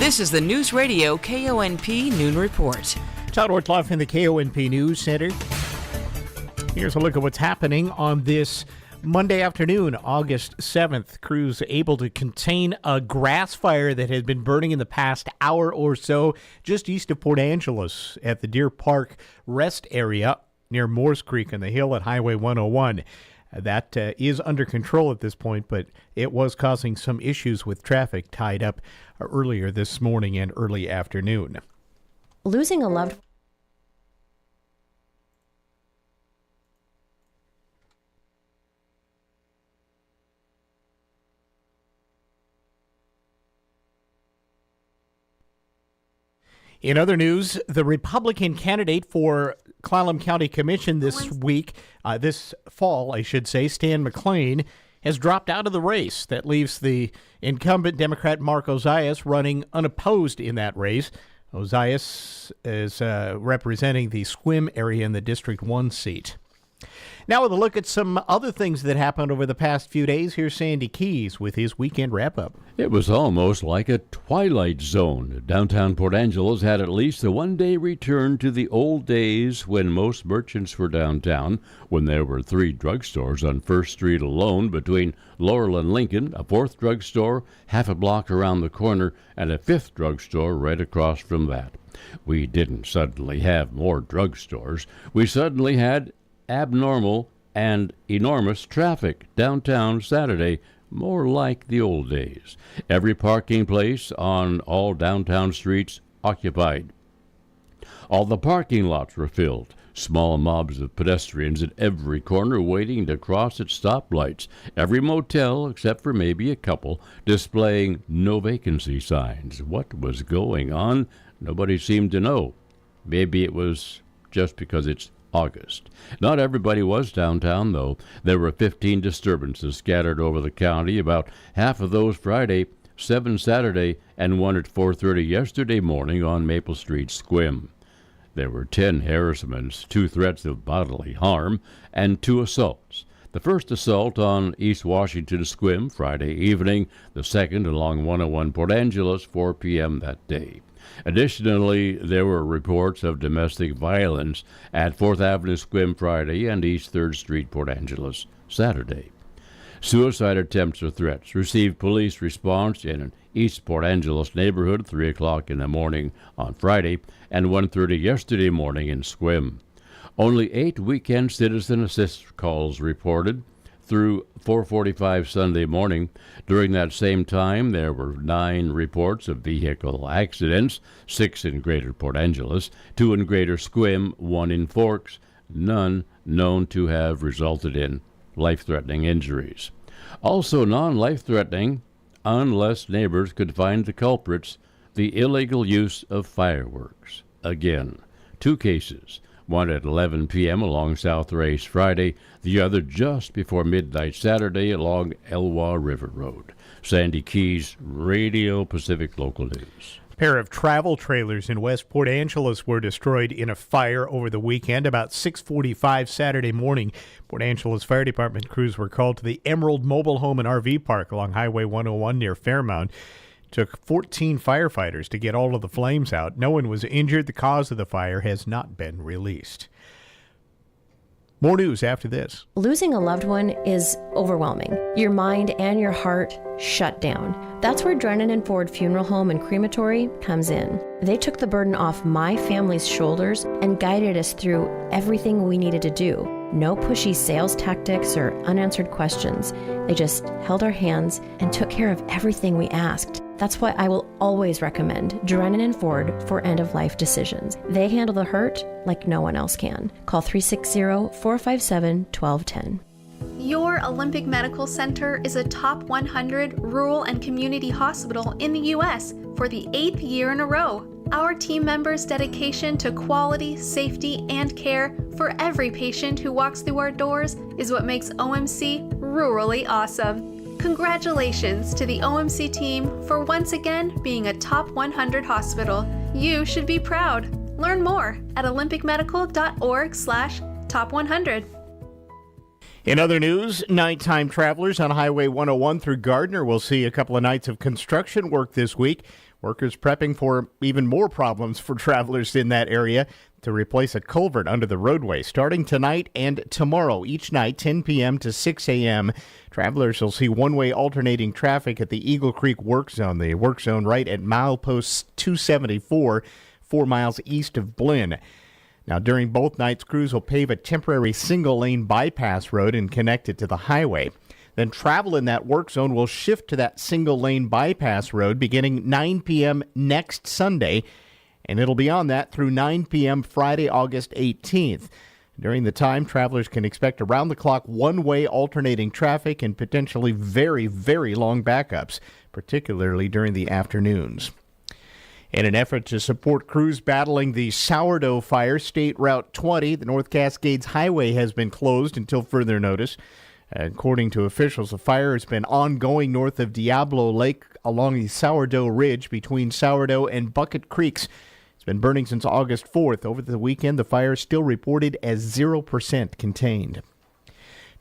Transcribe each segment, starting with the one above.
This is the Newsradio KONP Noon Report. Todd Ortloff in the KONP News Center. Here's a look at what's happening on this Monday afternoon, August 7th. Crews able to contain a grass fire that had been burning in the past hour or so just east of Port Angeles at the Deer Park Rest area near Moores Creek on the hill at Highway 101. That is under control at this point, but it was causing some issues with traffic tied up earlier this morning and early afternoon. Losing a loved one. In other news, the Republican candidate for Clallam County Commission this fall, Stan McLean, has dropped out of the race. That leaves the incumbent Democrat Mark Ozias running unopposed in that race. Ozias is representing the Sequim area in the District 1 seat. Now with a look at some other things that happened over the past few days, here's Sandy Keys with his weekend wrap-up. It was almost like a twilight zone. Downtown Port Angeles had at least a one-day return to the old days when most merchants were downtown, when there were 3 drugstores on 1st Street alone between Laurel and Lincoln, a 4th drugstore half a block around the corner, and a 5th drugstore right across from that. We didn't suddenly have more drugstores. We suddenly had abnormal and enormous traffic downtown Saturday, more like the old days. Every parking place on all downtown streets occupied. All the parking lots were filled. Small mobs of pedestrians at every corner waiting to cross at stoplights. Every motel, except for maybe a couple, displaying no vacancy signs. What was going on? Nobody seemed to know. Maybe it was just because it's August. Not everybody was downtown, though. There were 15 disturbances scattered over the county, about half of those Friday, 7 Saturday, and 1 at 4:30 yesterday morning on Maple Street, Sequim. There were 10 harassments, 2 threats of bodily harm, and 2 assaults. The first assault on East Washington Sequim Friday evening, the second along 101 Port Angeles, 4 p.m. that day. Additionally, there were reports of domestic violence at 4th Avenue Sequim Friday and East 3rd Street, Port Angeles, Saturday. Suicide attempts or threats received police response in an East Port Angeles neighborhood 3 o'clock in the morning on Friday and 1:30 yesterday morning in Sequim. Only 8 weekend citizen assist calls reported through 4:45 Sunday morning. During that same time, there were 9 reports of vehicle accidents, 6 in Greater Port Angeles, 2 in Greater Sequim, 1 in Forks, none known to have resulted in life-threatening injuries. Also non-life-threatening, unless neighbors could find the culprits, the illegal use of fireworks. Again, 2 cases. One at 11 p.m. along South Race Friday, the other just before midnight Saturday along Elwha River Road. Sandy Keys, Radio Pacific Local News. A pair of travel trailers in West Port Angeles were destroyed in a fire over the weekend. About 6:45 Saturday morning, Port Angeles Fire Department crews were called to the Emerald Mobile Home and RV Park along Highway 101 near Fairmount. Took 14 firefighters to get all of the flames out. No one was injured. The cause of the fire has not been released. More news after this. Losing a loved one is overwhelming. Your mind and your heart shut down. That's where Drennan & Ford Funeral Home and Crematory comes in. They took the burden off my family's shoulders and guided us through everything we needed to do. No pushy sales tactics or unanswered questions. They just held our hands and took care of everything we asked. That's why I will always recommend Drennan & Ford for end-of-life decisions. They handle the hurt like no one else can. Call 360-457-1210. Your Olympic Medical Center is a top 100 rural and community hospital in the U.S. for the 8th year in a row. Our team members' dedication to quality, safety, and care for every patient who walks through our doors is what makes OMC rurally awesome. Congratulations to the OMC team for once again being a top 100 hospital. You should be proud. Learn more at olympicmedical.org/top100. In other news, nighttime travelers on Highway 101 through Gardner will see a couple of nights of construction work this week. Workers prepping for even more problems for travelers in that area to replace a culvert under the roadway. Starting tonight and tomorrow, each night, 10 p.m. to 6 a.m., travelers will see one-way alternating traffic at the Eagle Creek Work Zone, the work zone right at milepost 274, 4 miles east of Blinn. Now, during both nights, crews will pave a temporary single-lane bypass road and connect it to the highway. Then travel in that work zone will shift to that single-lane bypass road beginning 9 p.m. next Sunday, and it'll be on that through 9 p.m. Friday, August 18th. During the time, travelers can expect around-the-clock one-way alternating traffic and potentially very, very long backups, particularly during the afternoons. In an effort to support crews battling the sourdough fire, State Route 20, the North Cascades Highway has been closed until further notice. According to officials, the fire has been ongoing north of Diablo Lake along the Sourdough Ridge between Sourdough and Bucket Creeks. It's been burning since August 4th. Over the weekend, the fire is still reported as 0% contained.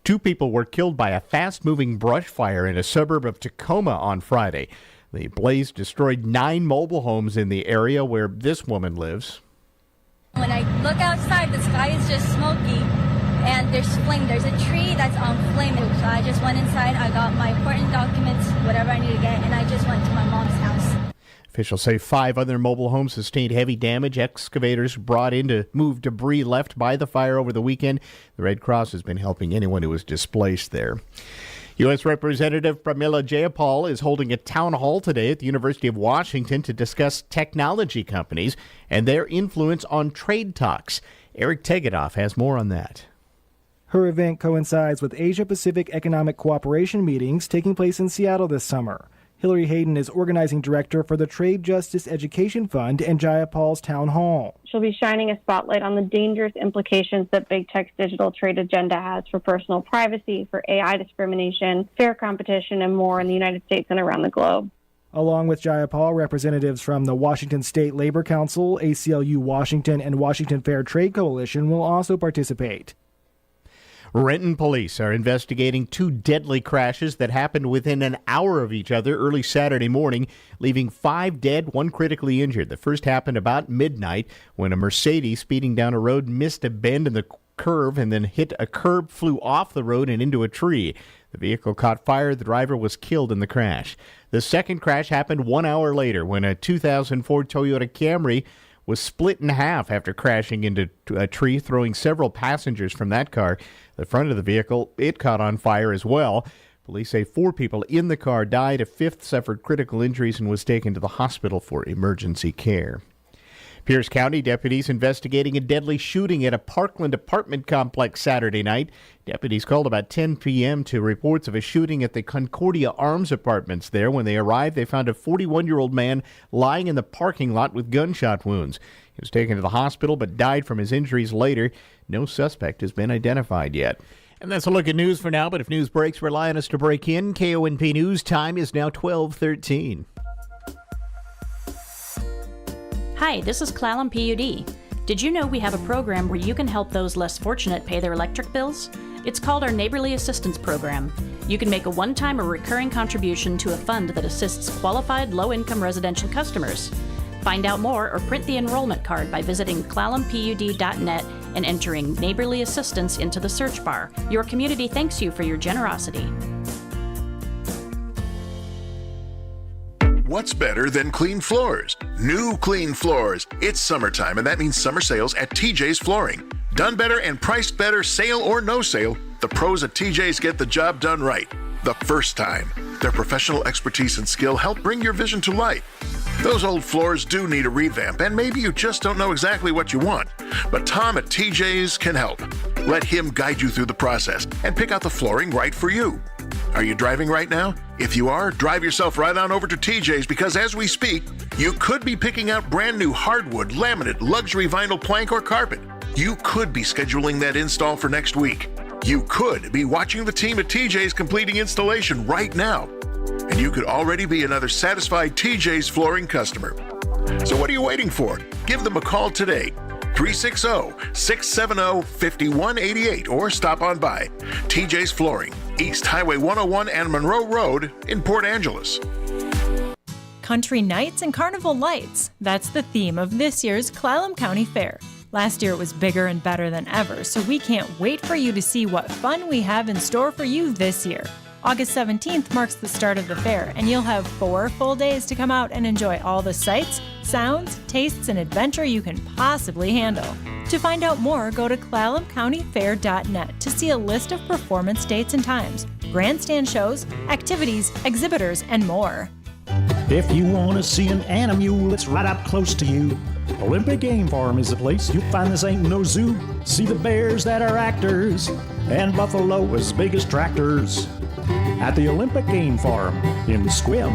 2 people were killed by a fast-moving brush fire in a suburb of Tacoma on Friday. The blaze destroyed 9 mobile homes in the area where this woman lives. When I look outside, the sky is just smoky, and there's flame. There's a tree that's on flame. So I just went inside. I got my important documents, whatever I need to get, and I just went to my mom's house. Officials say 5 other mobile homes sustained heavy damage. Excavators brought in to move debris left by the fire over the weekend. The Red Cross has been helping anyone who was displaced there. U.S. Representative Pramila Jayapal is holding a town hall today at the University of Washington to discuss technology companies and their influence on trade talks. Eric Tegedoff has more on that. Her event coincides with Asia-Pacific Economic Cooperation meetings taking place in Seattle this summer. Hillary Hayden is organizing director for the Trade Justice Education Fund and Jayapal's town hall. She'll be shining a spotlight on the dangerous implications that big tech's digital trade agenda has for personal privacy, for AI discrimination, fair competition, and more in the United States and around the globe. Along with Jayapal, representatives from the Washington State Labor Council, ACLU Washington, and Washington Fair Trade Coalition will also participate. Renton police are investigating 2 deadly crashes that happened within an hour of each other early Saturday morning, leaving 5 dead, 1 critically injured. The first happened about midnight when a Mercedes speeding down a road missed a bend in the curve and then hit a curb, flew off the road and into a tree. The vehicle caught fire. The driver was killed in the crash. The second crash happened 1 hour later when a 2004 Toyota Camry was split in half after crashing into a tree, throwing several passengers from that car. The front of the vehicle, it caught on fire as well. Police say 4 people in the car died. A 5th suffered critical injuries and was taken to the hospital for emergency care. Pierce County deputies investigating a deadly shooting at a Parkland apartment complex Saturday night. Deputies called about 10 p.m. to reports of a shooting at the Concordia Arms Apartments there. When they arrived, they found a 41-year-old man lying in the parking lot with gunshot wounds. He was taken to the hospital but died from his injuries later. No suspect has been identified yet. And that's a look at news for now, but if news breaks, rely on us to break in. KONP News time is now 12:13. Hi, this is Clallam PUD. Did you know we have a program where you can help those less fortunate pay their electric bills? It's called our Neighborly Assistance Program. You can make a one-time or recurring contribution to a fund that assists qualified low-income residential customers. Find out more or print the enrollment card by visiting clallampud.net and entering Neighborly Assistance into the search bar. Your community thanks you for your generosity. What's better than clean floors? New clean floors. It's summertime, and that means summer sales at TJ's Flooring. Done better and priced better, sale or no sale, the pros at TJ's get the job done right. The first time. Their professional expertise and skill help bring your vision to light. Those old floors do need a revamp, and maybe you just don't know exactly what you want. But Tom at TJ's can help. Let him guide you through the process and pick out the flooring right for you. Are you driving right now? If you are, drive yourself right on over to TJ's, because as we speak, you could be picking out brand new hardwood, laminate, luxury vinyl plank or carpet. You could be scheduling that install for next week. You could be watching the team at TJ's completing installation right now. And you could already be another satisfied TJ's Flooring customer. So what are you waiting for? Give them a call today. 360-670-5188 or stop on by TJ's Flooring, East Highway 101 and Monroe Road in Port Angeles. Country nights and carnival lights. That's the theme of this year's Clallam County Fair. Last year it was bigger and better than ever, so we can't wait for you to see what fun we have in store for you this year. August 17th marks the start of the fair, and you'll have 4 full days to come out and enjoy all the sights, sounds, tastes, and adventure you can possibly handle. To find out more, go to ClallamCountyFair.net to see a list of performance dates and times, grandstand shows, activities, exhibitors, and more. If you want to see an animal, it's right up close to you. Olympic Game Farm is the place you'll find this ain't no zoo. See the bears that are actors and buffalo as big as tractors at the Olympic Game Farm in Squim.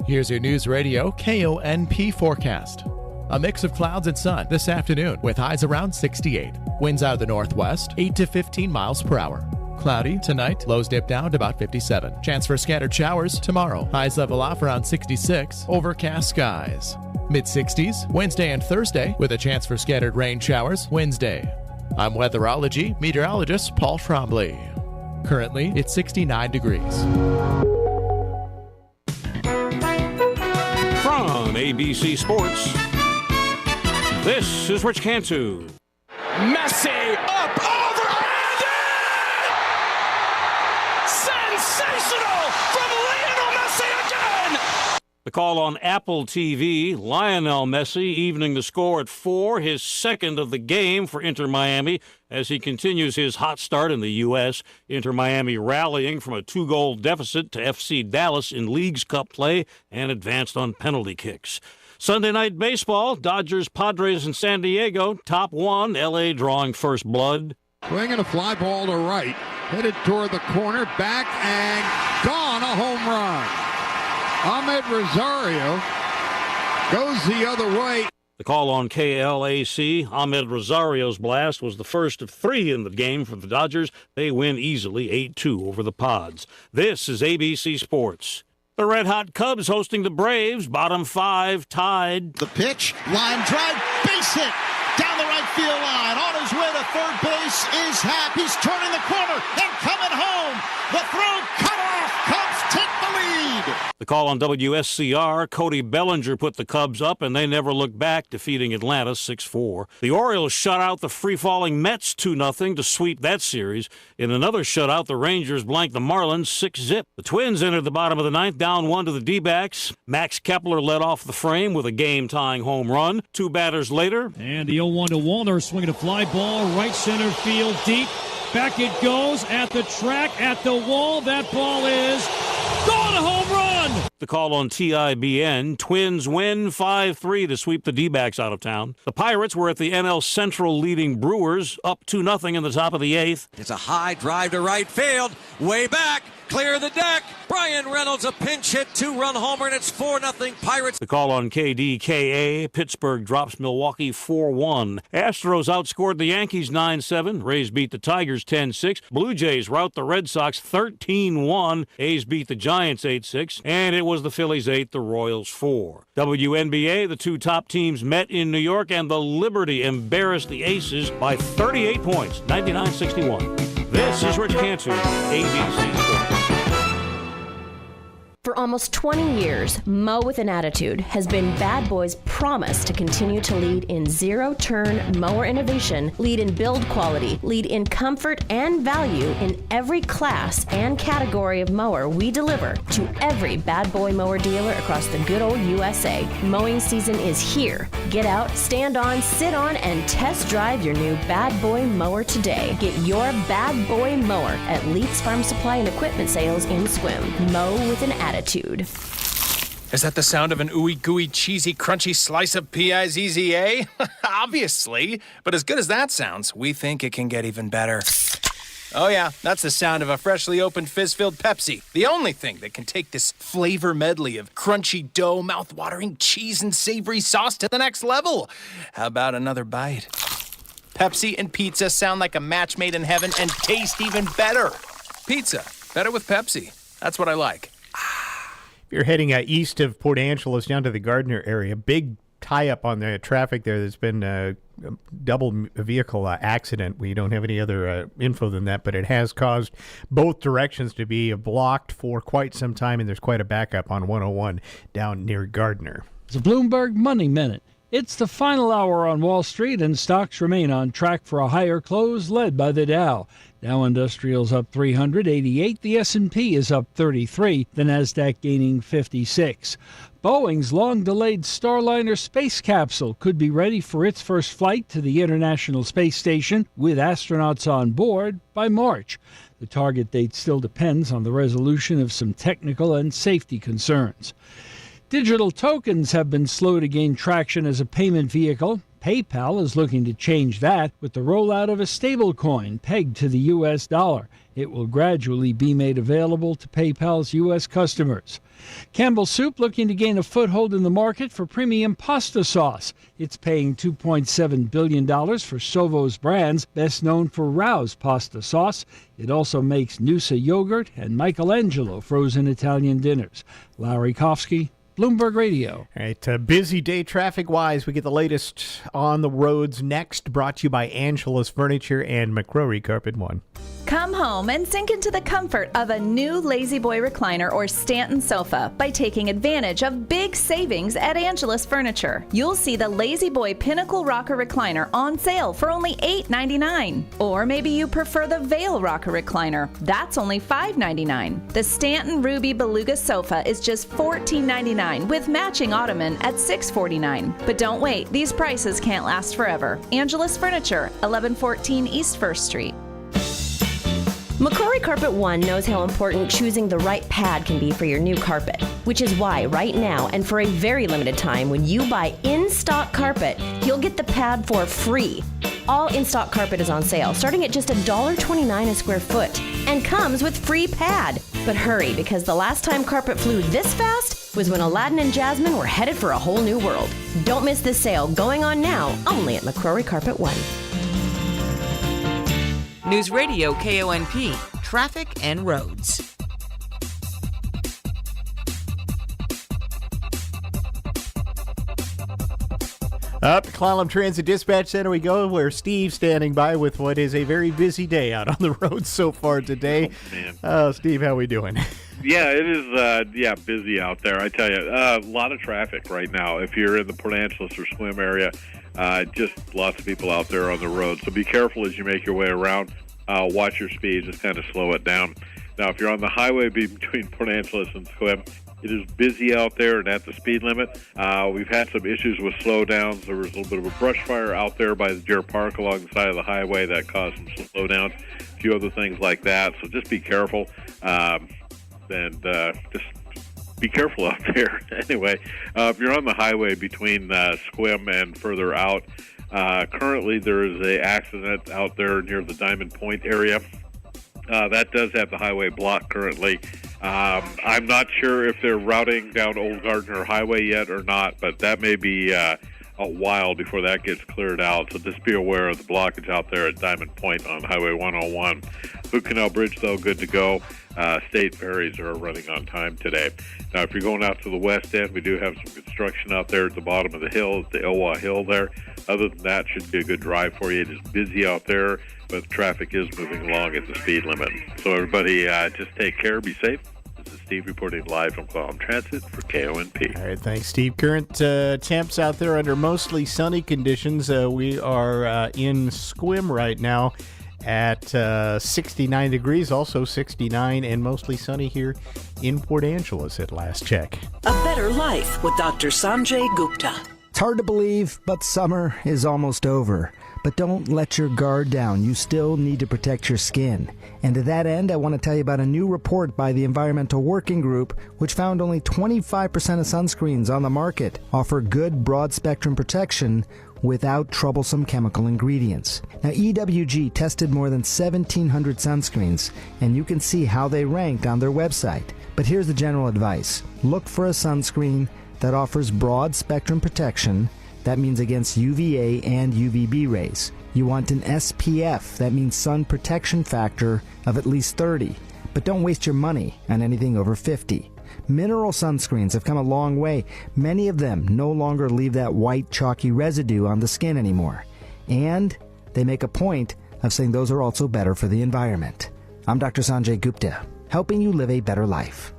Here's your Newsradio KONP forecast. A mix of clouds and sun this afternoon with highs around 68. Winds out of the northwest, 8 to 15 miles per hour. Cloudy tonight, lows dip down to about 57. Chance for scattered showers tomorrow. Highs level off around 66. Overcast skies. Mid-60s Wednesday and Thursday with a chance for scattered rain showers Wednesday. I'm weatherology meteorologist Paul Trombley. Currently, it's 69 degrees. From ABC Sports, this is Rich Cantu. Messi up over and in! Sensational from Lionel Messi again! The call on Apple TV, Lionel Messi evening the score at 4, his second of the game for Inter Miami as he continues his hot start in the U.S. Inter Miami rallying from a 2-goal deficit to FC Dallas in Leagues Cup play and advanced on penalty kicks. Sunday night baseball, Dodgers, Padres, and San Diego, top 1, L.A. drawing first blood. Swinging a fly ball to right, headed toward the corner, back and gone, a home run. Ahmed Rosario goes the other way. The call on KLAC, Ahmed Rosario's blast was the first of 3 in the game for the Dodgers. They win easily 8-2 over the Pods. This is ABC Sports. The Red Hot Cubs hosting the Braves, bottom 5, tied. The pitch, line drive, base hit, down the right field line. On his way to third base is Happ. He's turning the corner and coming home. The throw cut off. Cubs take the lead. The call on WSCR, Cody Bellinger put the Cubs up, and they never looked back, defeating Atlanta 6-4. The Orioles shut out the free-falling Mets 2-0 to sweep that series. In another shutout, the Rangers blanked the Marlins 6-0. The Twins entered the bottom of the 9th, down 1 to the D-backs. Max Kepler led off the frame with a game-tying home run. 2 batters later. And the 0-1 to Wallner, swinging a fly ball, right center field, deep. Back it goes, at the track, at the wall. That ball is gone, a home run! The call on TIBN, Twins win 5-3 to sweep the D-backs out of town. The Pirates were at the NL Central leading Brewers, up 2-0 in the top of the 8th. It's a high drive to right field, way back, clear the deck. Brian Reynolds, a pinch hit, 2-run homer, and it's 4-0 Pirates. The call on KDKA, Pittsburgh drops Milwaukee 4-1. Astros outscored the Yankees 9-7. Rays beat the Tigers 10-6. Blue Jays rout the Red Sox 13-1. A's beat the Giants 8-6. And it was the Phillies 8, the Royals 4. WNBA, the 2 top teams met in New York, and the Liberty embarrassed the Aces by 38 points, 99-61. This is Rich Cantu, ABC Sports. For almost 20 years, Mow with an Attitude has been Bad Boy's promise to continue to lead in zero-turn mower innovation, lead in build quality, lead in comfort and value in every class and category of mower we deliver to every Bad Boy mower dealer across the good old USA. Mowing season is here. Get out, stand on, sit on, and test drive your new Bad Boy mower today. Get your Bad Boy mower at Leeds Farm Supply and Equipment Sales in Squim. Mow with an Attitude. Is that the sound of an ooey gooey cheesy crunchy slice of P-I-Z-Z-A? Obviously, but as good as that sounds, we think it can get even better. Oh yeah, that's the sound of a freshly opened fizz-filled Pepsi. The only thing that can take this flavor medley of crunchy dough, mouth-watering cheese, and savory sauce to the next level. How about another bite? Pepsi and pizza sound like a match made in heaven and taste even better. Pizza, better with Pepsi. That's what I like. If you're heading east of Port Angeles down to the Gardner area, big tie-up on the traffic there. There's been a double vehicle accident. We don't have any other info than that, but it has caused both directions to be blocked for quite some time, and there's quite a backup on 101 down near Gardner. It's a Bloomberg Money Minute. It's the final hour on Wall Street, and stocks remain on track for a higher close, led by the Dow. Dow Industrial's up 388, the S&P is up 33, the Nasdaq gaining 56. Boeing's long-delayed Starliner space capsule could be ready for its first flight to the International Space Station with astronauts on board by March. The target date still depends on the resolution of some technical and safety concerns. Digital tokens have been slow to gain traction as a payment vehicle. PayPal is looking to change that with the rollout of a stablecoin pegged to the U.S. dollar. It will gradually be made available to PayPal's U.S. customers. Campbell Soup looking to gain a foothold in the market for premium pasta sauce. It's paying $2.7 billion for Sovo's brands, best known for Rao's pasta sauce. It also makes Noosa yogurt and Michelangelo frozen Italian dinners. Larry Kofsky, Bloomberg Radio. All right, busy day traffic-wise. We get the latest on the roads next, brought to you by Angela's Furniture and McCrory Carpet One. Come home and sink into the comfort of a new Lazy Boy recliner or Stanton sofa by taking advantage of big savings at Angela's Furniture. You'll see the Lazy Boy Pinnacle Rocker Recliner on sale for only $8.99. Or maybe you prefer the Vail Rocker Recliner. That's only $5.99. The Stanton Ruby Beluga Sofa is just $14.99 with matching ottoman at $6.49. But don't wait, these prices can't last forever. Angela's Furniture, 1114 East 1st Street. McCrory Carpet One knows how important choosing the right pad can be for your new carpet, which is why right now and for a very limited time, when you buy in-stock carpet, you'll get the pad for free. All in-stock carpet is on sale, starting at just $1.29 a square foot, and comes with free pad. But hurry, because the last time carpet flew this fast was when Aladdin and Jasmine were headed for a whole new world. Don't miss this sale going on now, only at McCrory Carpet One. Newsradio KONP, Traffic and Roads. Up to Clallam Transit Dispatch Center we go, where Steve's standing by with what is a very busy day out on the road so far today. Oh, man. Steve, how we doing? Yeah, it is busy out there. I tell you, a lot of traffic right now. If you're in the Port Angeles or Swim area, just lots of people out there on the road. So be careful as you make your way around. Watch your speed, just kind of slow it down. Now, if you're on the highway between Port Angeles and Swim, it is busy out there and at the speed limit. We've had some issues with slowdowns. There was a little bit of a brush fire out there by the Deer Park along the side of the highway that caused some slowdowns, a few other things like that. So just be careful and just be careful out there. Anyway, if you're on the highway between Squim and further out, currently there is an accident out there near the Diamond Point area. That does have the highway blocked currently. I'm not sure if they're routing down Old Gardner Highway yet or not, but that may be a while before that gets cleared out. So just be aware of the blockage out there at Diamond Point on Highway 101. Hood Canal Bridge, though, good to go. State ferries are running on time today. Now, if you're going out to the west end, we do have some construction out there at the bottom of the hill, at the Ilwa Hill there. Other than that, should be a good drive for you. It is busy out there, but traffic is moving along at the speed limit. So everybody, just take care, be safe. This is Steve reporting live from Clallam Transit for KONP. All right, thanks, Steve. Current temps out there under mostly sunny conditions. We are in Squim right now at 69 degrees, also 69 and mostly sunny here in Port Angeles at last check. A better life with Dr. Sanjay Gupta. It's hard to believe, but summer is almost over. But don't let your guard down. You still need to protect your skin. And to that end, I want to tell you about a new report by the Environmental Working Group, which found only 25% of sunscreens on the market offer good broad-spectrum protection without troublesome chemical ingredients. Now, EWG tested more than 1,700 sunscreens, and you can see how they ranked on their website. But here's the general advice. Look for a sunscreen that offers broad-spectrum protection. That means against UVA and UVB rays. You want an SPF, that means sun protection factor, of at least 30. But don't waste your money on anything over 50. Mineral sunscreens have come a long way. Many of them no longer leave that white, chalky residue on the skin anymore. And they make a point of saying those are also better for the environment. I'm Dr. Sanjay Gupta, helping you live a better life.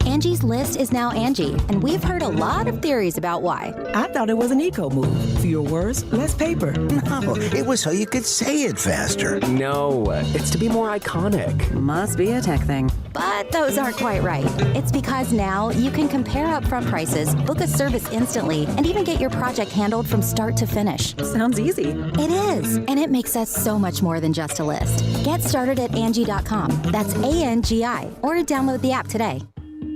Angie's List is now Angie, and we've heard a lot of theories about why. I thought it was an eco move. Fewer words, less paper. No, it was so you could say it faster. No, it's to be more iconic. Must be a tech thing. But those aren't quite right. It's because now you can compare upfront prices, book a service instantly, and even get your project handled from start to finish. Sounds easy. It is, and it makes us so much more than just a list. Get started at Angie.com. That's ANGI, or download the app today.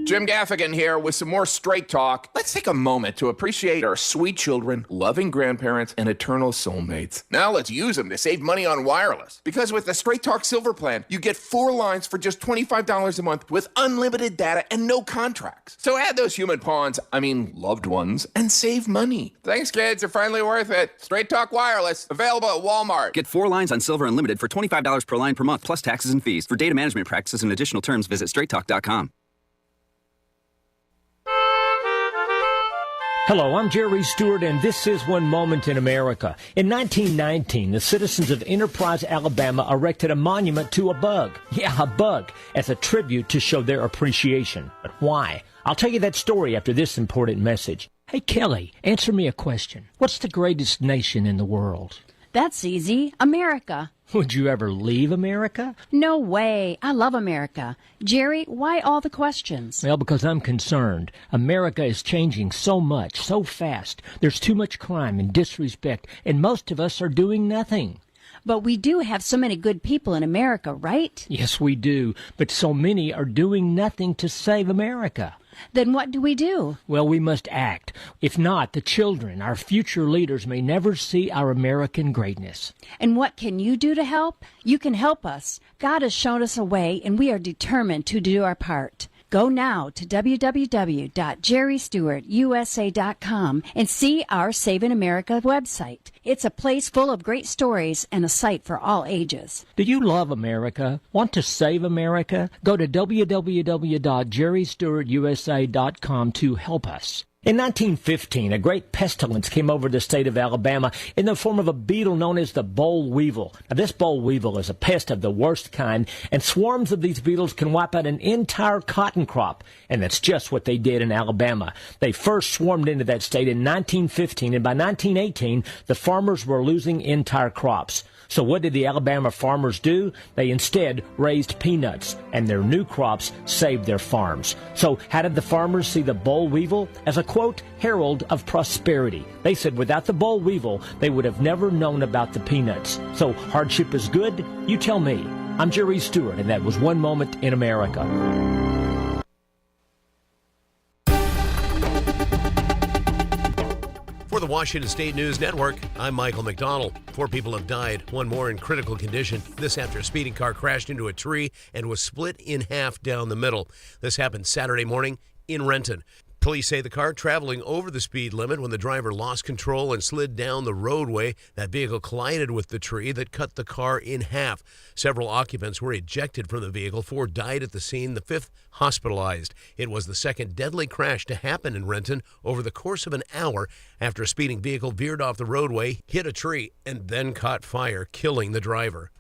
Jim Gaffigan here with some more Straight Talk. Let's take a moment to appreciate our sweet children, loving grandparents, and eternal soulmates. Now let's use them to save money on wireless. Because with the Straight Talk Silver Plan, you get 4 lines for just $25 a month with unlimited data and no contracts. So add those human pawns, loved ones, and save money. Thanks, kids. They're finally worth it. Straight Talk Wireless, available at Walmart. Get 4 lines on Silver Unlimited for $25 per line per month, plus taxes and fees. For data management practices and additional terms, visit straighttalk.com. Hello, I'm Jerry Stewart, and this is One Moment in America. In 1919, the citizens of Enterprise, Alabama erected a monument to a bug. Yeah, a bug, as a tribute to show their appreciation. But why? I'll tell you that story after this important message. Hey, Kelly, answer me a question. What's the greatest nation in the world? That's easy. America. Would you ever leave America? No way. I love America. Jerry, why all the questions? Well, because I'm concerned. America is changing so much, so fast. There's too much crime and disrespect, and most of us are doing nothing. But we do have so many good people in America, right? Yes, we do. But so many are doing nothing to save America. Then what do we do? Well, we must act. If not, the children, our future leaders, may never see our American greatness. And what can you do to help? You can help us. God has shown us a way, and we are determined to do our part. Go now to www.jerrystewartusa.com and see our Saving America website. It's a place full of great stories and a site for all ages. Do you love America? Want to save America? Go to www.jerrystewartusa.com to help us. In 1915, a great pestilence came over the state of Alabama in the form of a beetle known as the boll weevil. Now, this boll weevil is a pest of the worst kind, and swarms of these beetles can wipe out an entire cotton crop. And that's just what they did in Alabama. They first swarmed into that state in 1915, and by 1918, the farmers were losing entire crops. So what did the Alabama farmers do? They instead raised peanuts, and their new crops saved their farms. So how did the farmers see the boll weevil? As a, quote, herald of prosperity. They said without the boll weevil, they would have never known about the peanuts. So hardship is good? You tell me. I'm Jerry Stewart, and that was One Moment in America. For the Washington State News Network, I'm Michael McDonald. 4 people have died, 1 more in critical condition. This after a speeding car crashed into a tree and was split in half down the middle. This happened Saturday morning in Renton. Police say the car traveling over the speed limit when the driver lost control and slid down the roadway. That vehicle collided with the tree that cut the car in half. Several occupants were ejected from the vehicle. 4 died at the scene, the 5th hospitalized. It was the second deadly crash to happen in Renton over the course of an hour after a speeding vehicle veered off the roadway, hit a tree, and then caught fire, killing the driver.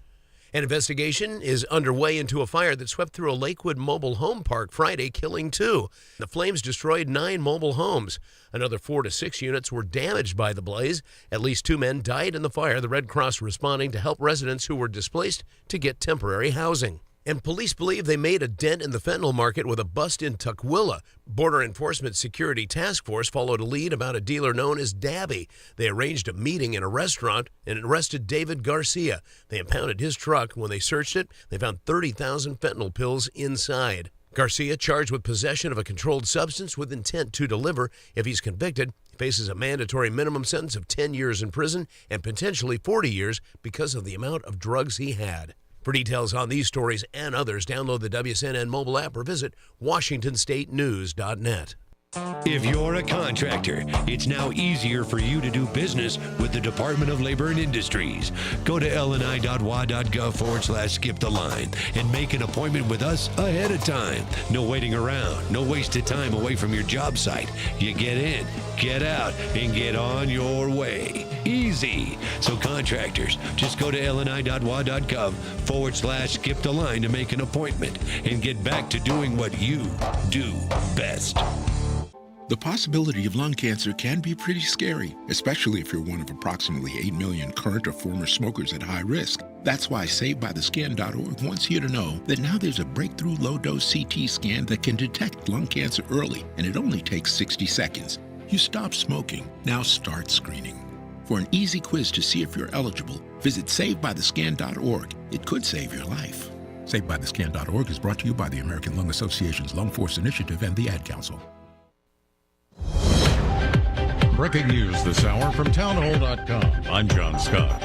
An investigation is underway into a fire that swept through a Lakewood mobile home park Friday, killing 2. The flames destroyed 9 mobile homes. Another 4 to 6 units were damaged by the blaze. At least 2 men died in the fire, the Red Cross responding to help residents who were displaced to get temporary housing. And police believe they made a dent in the fentanyl market with a bust in Tukwila. Border Enforcement Security Task Force followed a lead about a dealer known as Dabby. They arranged a meeting in a restaurant and arrested David Garcia. They impounded his truck. When they searched it, they found 30,000 fentanyl pills inside. Garcia, charged with possession of a controlled substance with intent to deliver. If he's convicted, he faces a mandatory minimum sentence of 10 years in prison and potentially 40 years because of the amount of drugs he had. For details on these stories and others, download the WSNN mobile app or visit WashingtonStateNews.net. If you're a contractor, it's now easier for you to do business with the Department of Labor and Industries. Go to lni.wa.gov/skip the line and make an appointment with us ahead of time. No waiting around, no wasted time away from your job site. You get in, get out, and get on your way. Easy. So contractors, just go to lni.wa.gov/skip the line to make an appointment and get back to doing what you do best. The possibility of lung cancer can be pretty scary, especially if you're one of approximately 8 million current or former smokers at high risk. That's why SaveByTheScan.org wants you to know that now there's a breakthrough low-dose CT scan that can detect lung cancer early, and it only takes 60 seconds. You stop smoking, now start screening. For an easy quiz to see if you're eligible, visit SaveByTheScan.org. It could save your life. SaveByTheScan.org is brought to you by the American Lung Association's Lung Force Initiative and the Ad Council. Breaking news this hour from townhall.com. I'm John Scott.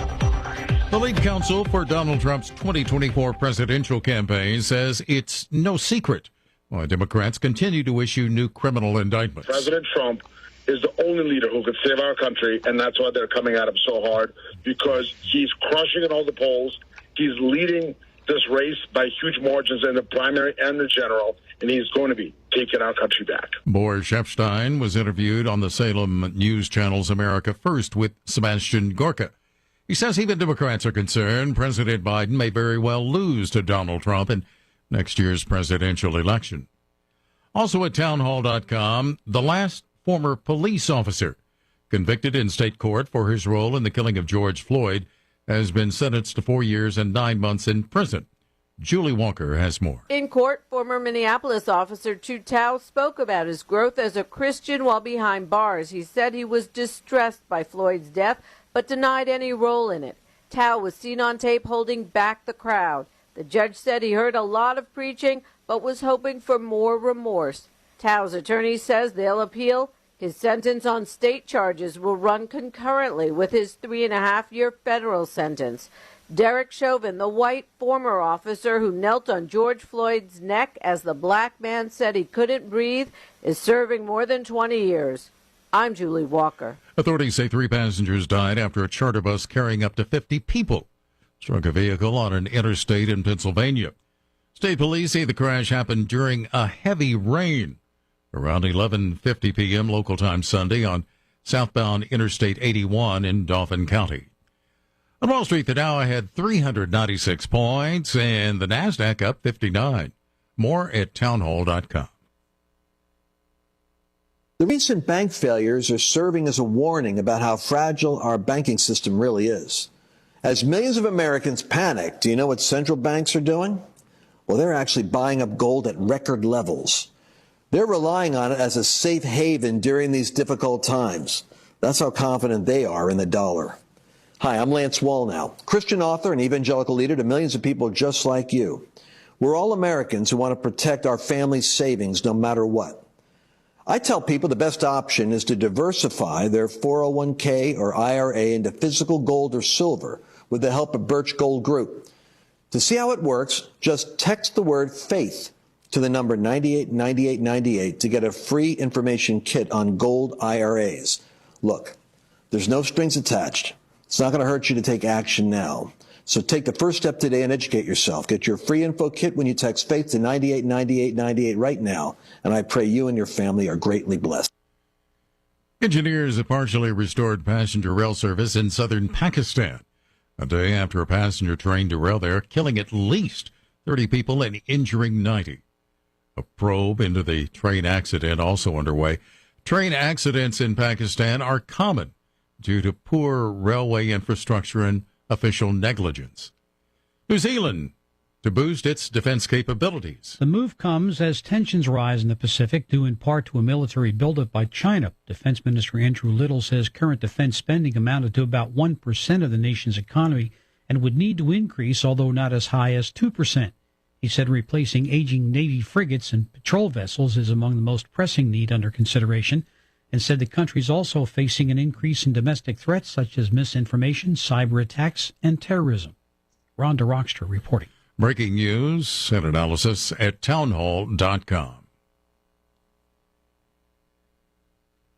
The lead counsel for Donald Trump's 2024 presidential campaign says it's no secret why Democrats continue to issue new criminal indictments. President Trump is the only leader who could save our country, and that's why they're coming at him so hard, because he's crushing in all the polls. He's leading this race by huge margins in the primary and the general, and he's going to be taking our country back. Boris Epshteyn was interviewed on the Salem News Channel's America First with Sebastian Gorka. He says even Democrats are concerned President Biden may very well lose to Donald Trump in next year's presidential election. Also at townhall.com, the last former police officer convicted in state court for his role in the killing of George Floyd has been sentenced to 4 years and 9 months in prison. Julie Walker has more. In court, former Minneapolis officer Tu Tao spoke about his growth as a Christian while behind bars. He said he was distressed by Floyd's death, but denied any role in it. Tao was seen on tape holding back the crowd. The judge said he heard a lot of preaching, but was hoping for more remorse. Tao's attorney says they'll appeal. His sentence on state charges will run concurrently with his 3.5-year federal sentence. Derek Chauvin, the white former officer who knelt on George Floyd's neck as the black man said he couldn't breathe, is serving more than 20 years. I'm Julie Walker. Authorities say 3 passengers died after a charter bus carrying up to 50 people struck a vehicle on an interstate in Pennsylvania. State police say the crash happened during a heavy rain around 11:50 p.m. local time Sunday on southbound Interstate 81 in Dauphin County. On Wall Street, the Dow had 396 points and the NASDAQ up 59. More at townhall.com. The recent bank failures are serving as a warning about how fragile our banking system really is. As millions of Americans panic, do you know what central banks are doing? Well, they're actually buying up gold at record levels. They're relying on it as a safe haven during these difficult times. That's how confident they are in the dollar. Hi, I'm Lance Wallnow, Christian author and evangelical leader to millions of people just like you. We're all Americans who want to protect our family's savings no matter what. I tell people the best option is to diversify their 401k or IRA into physical gold or silver with the help of Birch Gold Group. To see how it works, just text the word FAITH to the number 989898 to get a free information kit on gold IRAs. Look, there's no strings attached. It's not going to hurt you to take action now. So take the first step today and educate yourself. Get your free info kit when you text FAITH to 989898 right now. And I pray you and your family are greatly blessed. Engineers have partially restored passenger rail service in southern Pakistan a day after a passenger train derailed there, killing at least 30 people and injuring 90. A probe into the train accident also underway. Train accidents in Pakistan are common due to poor railway infrastructure and official negligence. New Zealand to boost its defense capabilities. The move comes as tensions rise in the Pacific, due in part to a military buildup by China. Defense Minister Andrew Little says current defense spending amounted to about 1% of the nation's economy and would need to increase, although not as high as 2%. He said replacing aging Navy frigates and patrol vessels is among the most pressing need under consideration, and said the country is also facing an increase in domestic threats such as misinformation, cyber attacks, and terrorism. Rhonda Rockster reporting. Breaking news and analysis at townhall.com.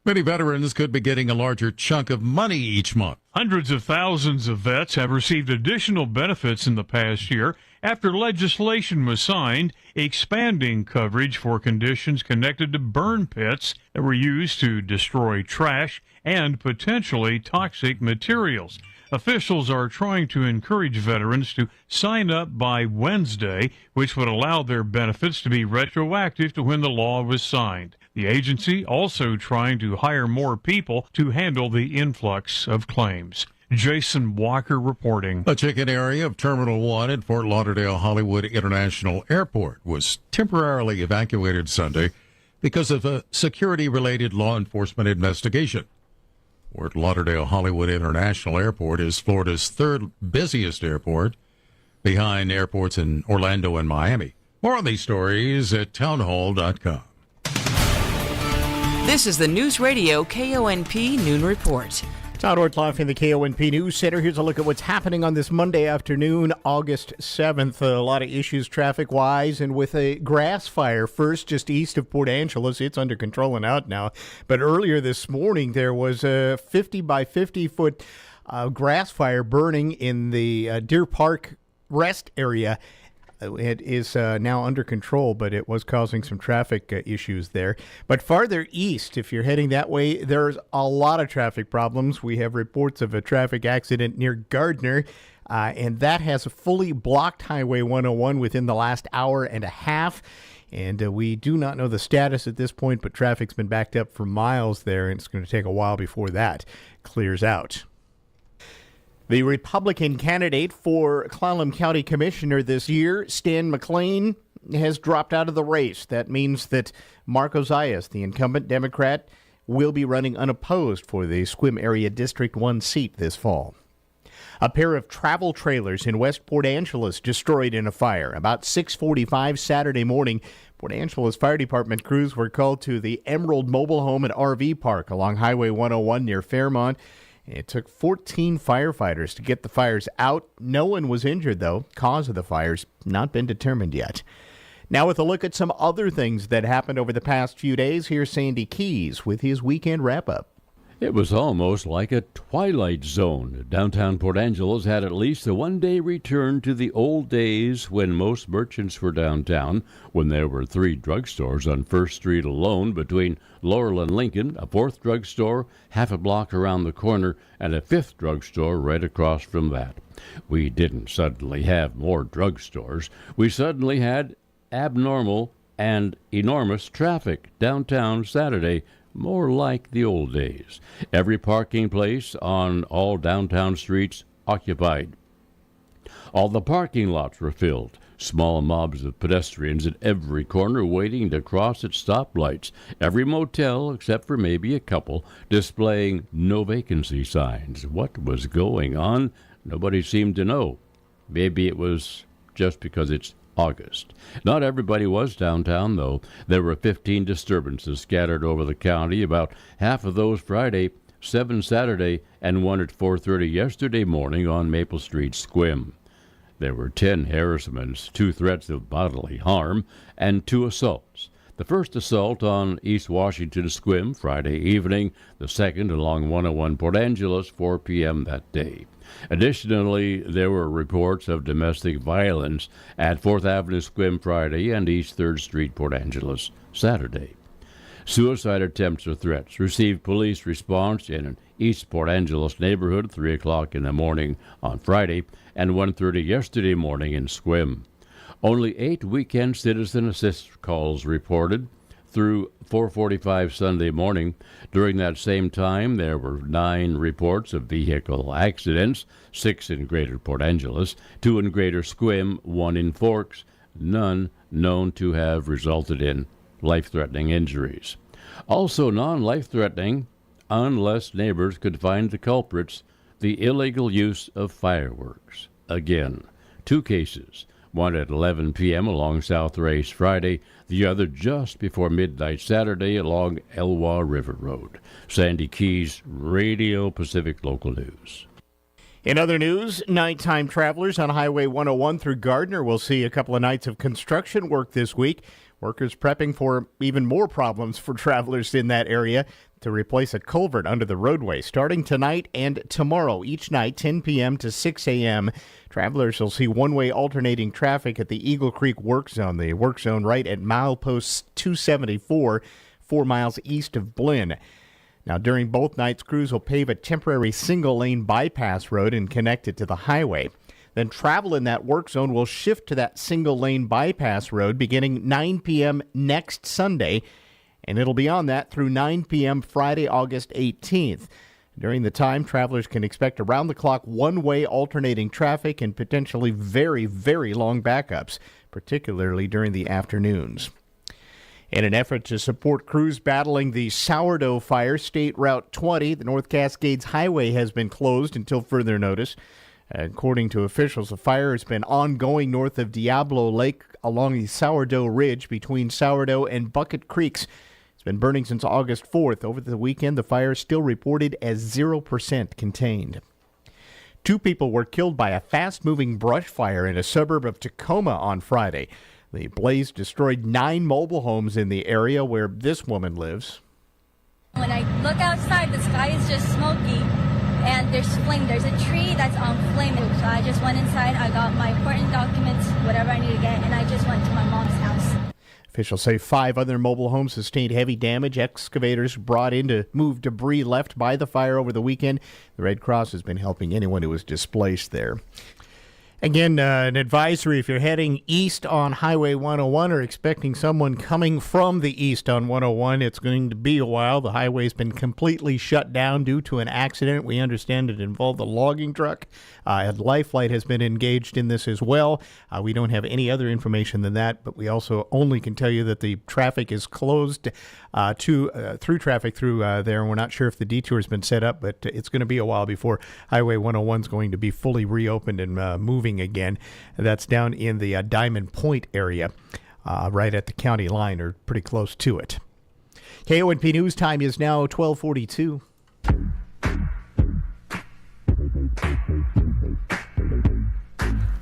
Many veterans could be getting a larger chunk of money each month. Hundreds of thousands of vets have received additional benefits in the past year after legislation was signed expanding coverage for conditions connected to burn pits that were used to destroy trash and potentially toxic materials. Officials are trying to encourage veterans to sign up by Wednesday, which would allow their benefits to be retroactive to when the law was signed. The agency also trying to hire more people to handle the influx of claims. Jason Walker reporting. A chicken area of Terminal 1 at Fort Lauderdale Hollywood International Airport was temporarily evacuated Sunday because of a security-related law enforcement investigation. Fort Lauderdale Hollywood International Airport is Florida's third busiest airport, behind airports in Orlando and Miami. More on these stories at townhall.com. This is the Newsradio KONP Noon Report. Todd Ortloff in the KONP News Center. Here's a look at what's happening on this Monday afternoon, August 7th. A lot of issues traffic-wise, and with a grass fire first just east of Port Angeles. It's under control and out now. But earlier this morning, there was a 50 by 50-foot grass fire burning in the Deer Park rest area. It is now under control, but it was causing some traffic issues there. But farther east, if you're heading that way, there's a lot of traffic problems. We have reports of a traffic accident near Gardner, and that has fully blocked Highway 101 within the last hour and a half. And we do not know the status at this point, but traffic's been backed up for miles there, and it's going to take a while before that clears out. The Republican candidate for Clallam County Commissioner this year, Stan McLean, has dropped out of the race. That means that Marco Zayas, the incumbent Democrat, will be running unopposed for the Sequim Area District 1 seat this fall. A pair of travel trailers in West Port Angeles destroyed in a fire. About 6:45 Saturday morning, Port Angeles Fire Department crews were called to the Emerald Mobile Home and RV Park along Highway 101 near Fairmont. It took 14 firefighters to get the fires out. No one was injured, though. Cause of the fires not been determined yet. Now with a look at some other things that happened over the past few days, here's Sandy Keys with his weekend wrap-up. It was almost like a twilight zone. Downtown Port Angeles had at least a one-day return to the old days when most merchants were downtown, when there were 3 drugstores on 1st Street alone between Laurel and Lincoln, a 4th drugstore half a block around the corner, and a 5th drugstore right across from that. We didn't suddenly have more drugstores. We suddenly had abnormal and enormous traffic downtown Saturday, more like the old days. Every parking place on all downtown streets occupied. All the parking lots were filled. Small mobs of pedestrians at every corner waiting to cross at stoplights. Every motel, except for maybe a couple, displaying no vacancy signs. What was going on? Nobody seemed to know. Maybe it was just because it's August. Not everybody was downtown, though. There were 15 disturbances scattered over the county, about half of those Friday, 7 Saturday, and 1 at 4:30 yesterday morning on Maple Street, Sequim. There were 10 harassments, 2 threats of bodily harm, and 2 assaults. The first assault on East Washington Sequim Friday evening, the second along 101 Port Angeles, 4 p.m. that day. Additionally, there were reports of domestic violence at 4th Avenue Sequim Friday and East 3rd Street Port Angeles Saturday. Suicide attempts or threats received police response in an East Port Angeles neighborhood at 3 o'clock in the morning on Friday and 1:30 yesterday morning in Sequim. Only 8 weekend citizen assist calls reported through 4:45 Sunday morning. During that same time, there were 9 reports of vehicle accidents, 6 in Greater Port Angeles, 2 in Greater Sequim, 1 in Forks, none known to have resulted in life-threatening injuries. Also non-life-threatening, unless neighbors could find the culprits, the illegal use of fireworks. Again, 2 cases. One at 11 p.m. along South Race Friday, the other just before midnight Saturday along Elwha River Road. Sandy Keys, Radio Pacific Local News. In other news, nighttime travelers on Highway 101 through Gardner will see a couple of nights of construction work this week. Workers prepping for even more problems for travelers in that area to replace a culvert under the roadway starting tonight and tomorrow. Each night, 10 p.m. to 6 a.m., travelers will see one-way alternating traffic at the Eagle Creek Work Zone, the work zone right at milepost 274, 4 miles east of Blinn. Now, during both nights, crews will pave a temporary single-lane bypass road and connect it to the highway. Then travel in that work zone will shift to that single-lane bypass road beginning 9 p.m. next Sunday, and it'll be on that through 9 p.m. Friday, August 18th. During the time, travelers can expect around-the-clock one-way alternating traffic and potentially very, very long backups, particularly during the afternoons. In an effort to support crews battling the sourdough fire, State Route 20, the North Cascades Highway has been closed until further notice. According to officials, the fire has been ongoing north of Diablo Lake along the Sourdough Ridge between Sourdough and Bucket Creeks. It's been burning since August 4th. Over the weekend, the fire is still reported as 0% contained. 2 people were killed by a fast-moving brush fire in a suburb of Tacoma on Friday. The blaze destroyed 9 mobile homes in the area where this woman lives. When I look outside, the sky is just smoky. And there's flame. There's a tree that's on flame. So I just went inside. I got my important documents, whatever I need to get, and I just went to my mom's house. Officials say 5 other mobile homes sustained heavy damage. Excavators brought in to move debris left by the fire over the weekend. The Red Cross has been helping anyone who was displaced there. Again, an advisory if you're heading east on Highway 101 or expecting someone coming from the east on 101, it's going to be a while. The highway's been completely shut down due to an accident. We understand it involved a logging truck. Lifeline has been engaged in this as well. We don't have any other information than that, but we also only can tell you that the traffic is closed through traffic through there. We're not sure if the detour has been set up, but it's going to be a while before Highway 101 is going to be fully reopened and moving again. That's down in the Diamond Point area, right at the county line or pretty close to it. KONP News Time is now 12:42.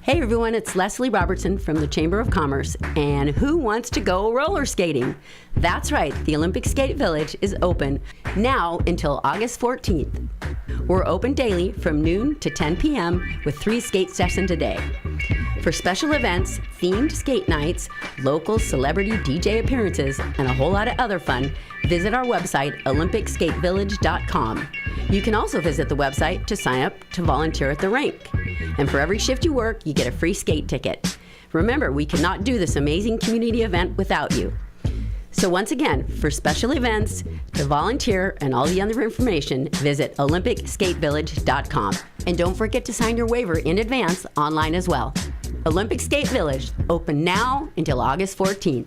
Hey everyone, it's Leslie Robertson from the Chamber of Commerce, and who wants to go roller skating? That's right, the Olympic Skate Village is open now until August 14th. We're open daily from noon to 10 p.m. with 3 skate sessions a day. For special events, themed skate nights, local celebrity DJ appearances, and a whole lot of other fun, visit our website, olympicskatevillage.com. You can also visit the website to sign up to volunteer at the rink. And for every shift you work, you get a free skate ticket. Remember, we cannot do this amazing community event without you. So once again, for special events, to volunteer, and all the other information, visit olympicskatevillage.com. And don't forget to sign your waiver in advance online as well. Olympic Skate Village, open now until August 14th.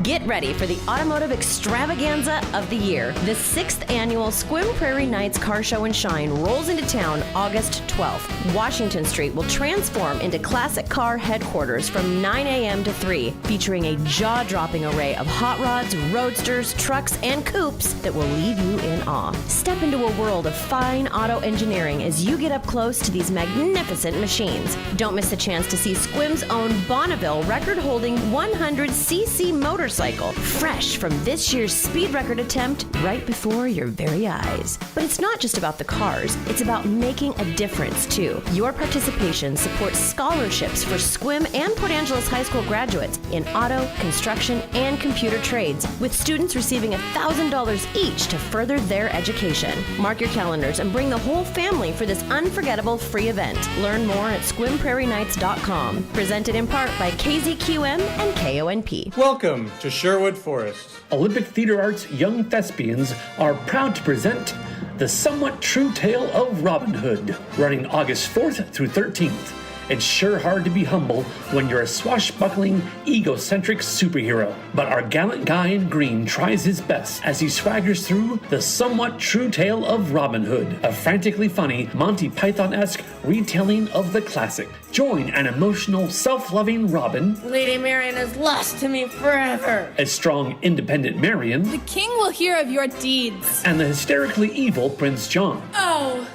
Get ready for the automotive extravaganza of the year. The 6th annual Sequim Prairie Nights Car Show and Shine rolls into town August 12th. Washington Street will transform into classic car headquarters from 9 a.m. to 3, featuring a jaw-dropping array of hot rods, roadsters, trucks, and coupes that will leave you in awe. Step into a world of fine auto engineering as you get up close to these magnificent machines. Don't miss the chance to see Sequim's own Bonneville record-holding 100cc motorcycle, fresh from this year's speed record attempt right before your very eyes. But it's not just about the cars, it's about making a difference too. Your participation supports scholarships for Sequim and Port Angeles High School graduates in auto, construction, and computer trades, with students receiving $1,000 each to further their education. Mark your calendars and bring the whole family for this unforgettable free event. Learn more at SquimPrairieNights.com. Presented in part by KZQM and KONP. Welcome to Sherwood Forest. Olympic Theater Arts Young Thespians are proud to present The Somewhat True Tale of Robin Hood, running August 4th through 13th. It's sure hard to be humble when you're a swashbuckling, egocentric superhero. But our gallant guy in green tries his best as he swaggers through The Somewhat True Tale of Robin Hood, a frantically funny, Monty Python-esque retelling of the classic. Join an emotional, self-loving Robin, Lady Marian is lost to me forever, a strong, independent Marian, the king will hear of your deeds, and the hysterically evil Prince John. Oh,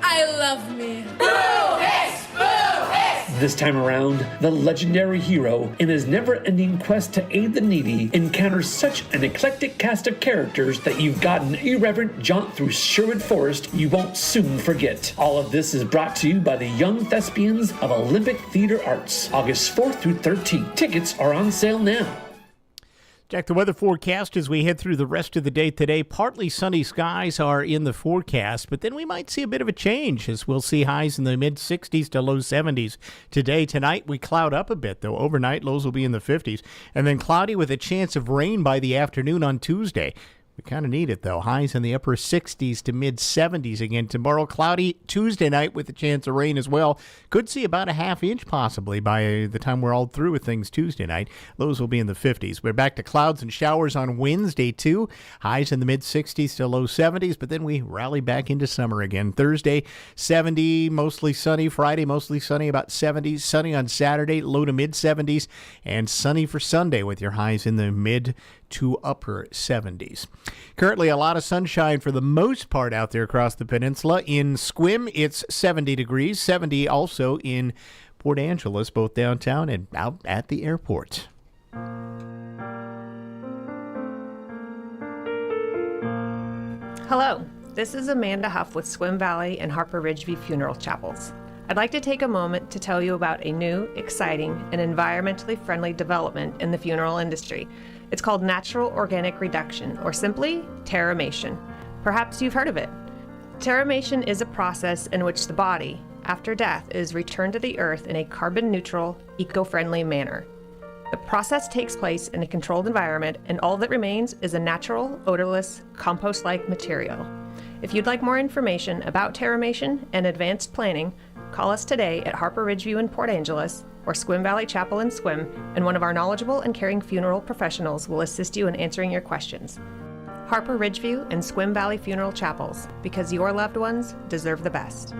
I love me. Boo hiss! Boo hiss! This time around, the legendary hero, in his never-ending quest to aid the needy, encounters such an eclectic cast of characters that you've got an irreverent jaunt through Sherwood Forest you won't soon forget. All of this is brought to you by the Young Thespians of Olympic Theater Arts, August 4th through 13th. Tickets are on sale now. Check the weather forecast as we head through the rest of the day today. Partly sunny skies are in the forecast, but then we might see a bit of a change as we'll see highs in the mid-60s to low 70s today. Tonight, we cloud up a bit, though. Overnight, lows will be in the 50s, and then cloudy with a chance of rain by the afternoon on Tuesday. We kind of need it, though. Highs in the upper 60s to mid-70s again tomorrow. Cloudy Tuesday night with a chance of rain as well. Could see about a half inch possibly by the time we're all through with things Tuesday night. Lows will be in the 50s. We're back to clouds and showers on Wednesday, too. Highs in the mid-60s to low 70s, but then we rally back into summer again. Thursday, 70, mostly sunny. Friday, mostly sunny, about 70s. Sunny on Saturday, low to mid-70s. And sunny for Sunday with your highs in the mid to upper 70s. Currently a lot of sunshine for the most part out there across the peninsula. In Sequim, it's 70 degrees, 70 also in Port Angeles, both downtown and out at the airport. Hello, this is Amanda Huff with Sequim Valley and Harper Ridgeview Funeral Chapels. I'd like to take a moment to tell you about a new, exciting, and environmentally friendly development in the funeral industry. It's called Natural Organic Reduction, or simply terramation. Perhaps you've heard of it. Terramation is a process in which the body, after death, is returned to the earth in a carbon-neutral, eco-friendly manner. The process takes place in a controlled environment, and all that remains is a natural, odorless, compost-like material. If you'd like more information about terramation and advanced planning, call us today at Harper Ridgeview in Port Angeles or Sequim Valley Chapel in Sequim, and one of our knowledgeable and caring funeral professionals will assist you in answering your questions. Harper Ridgeview and Sequim Valley Funeral Chapels, because your loved ones deserve the best.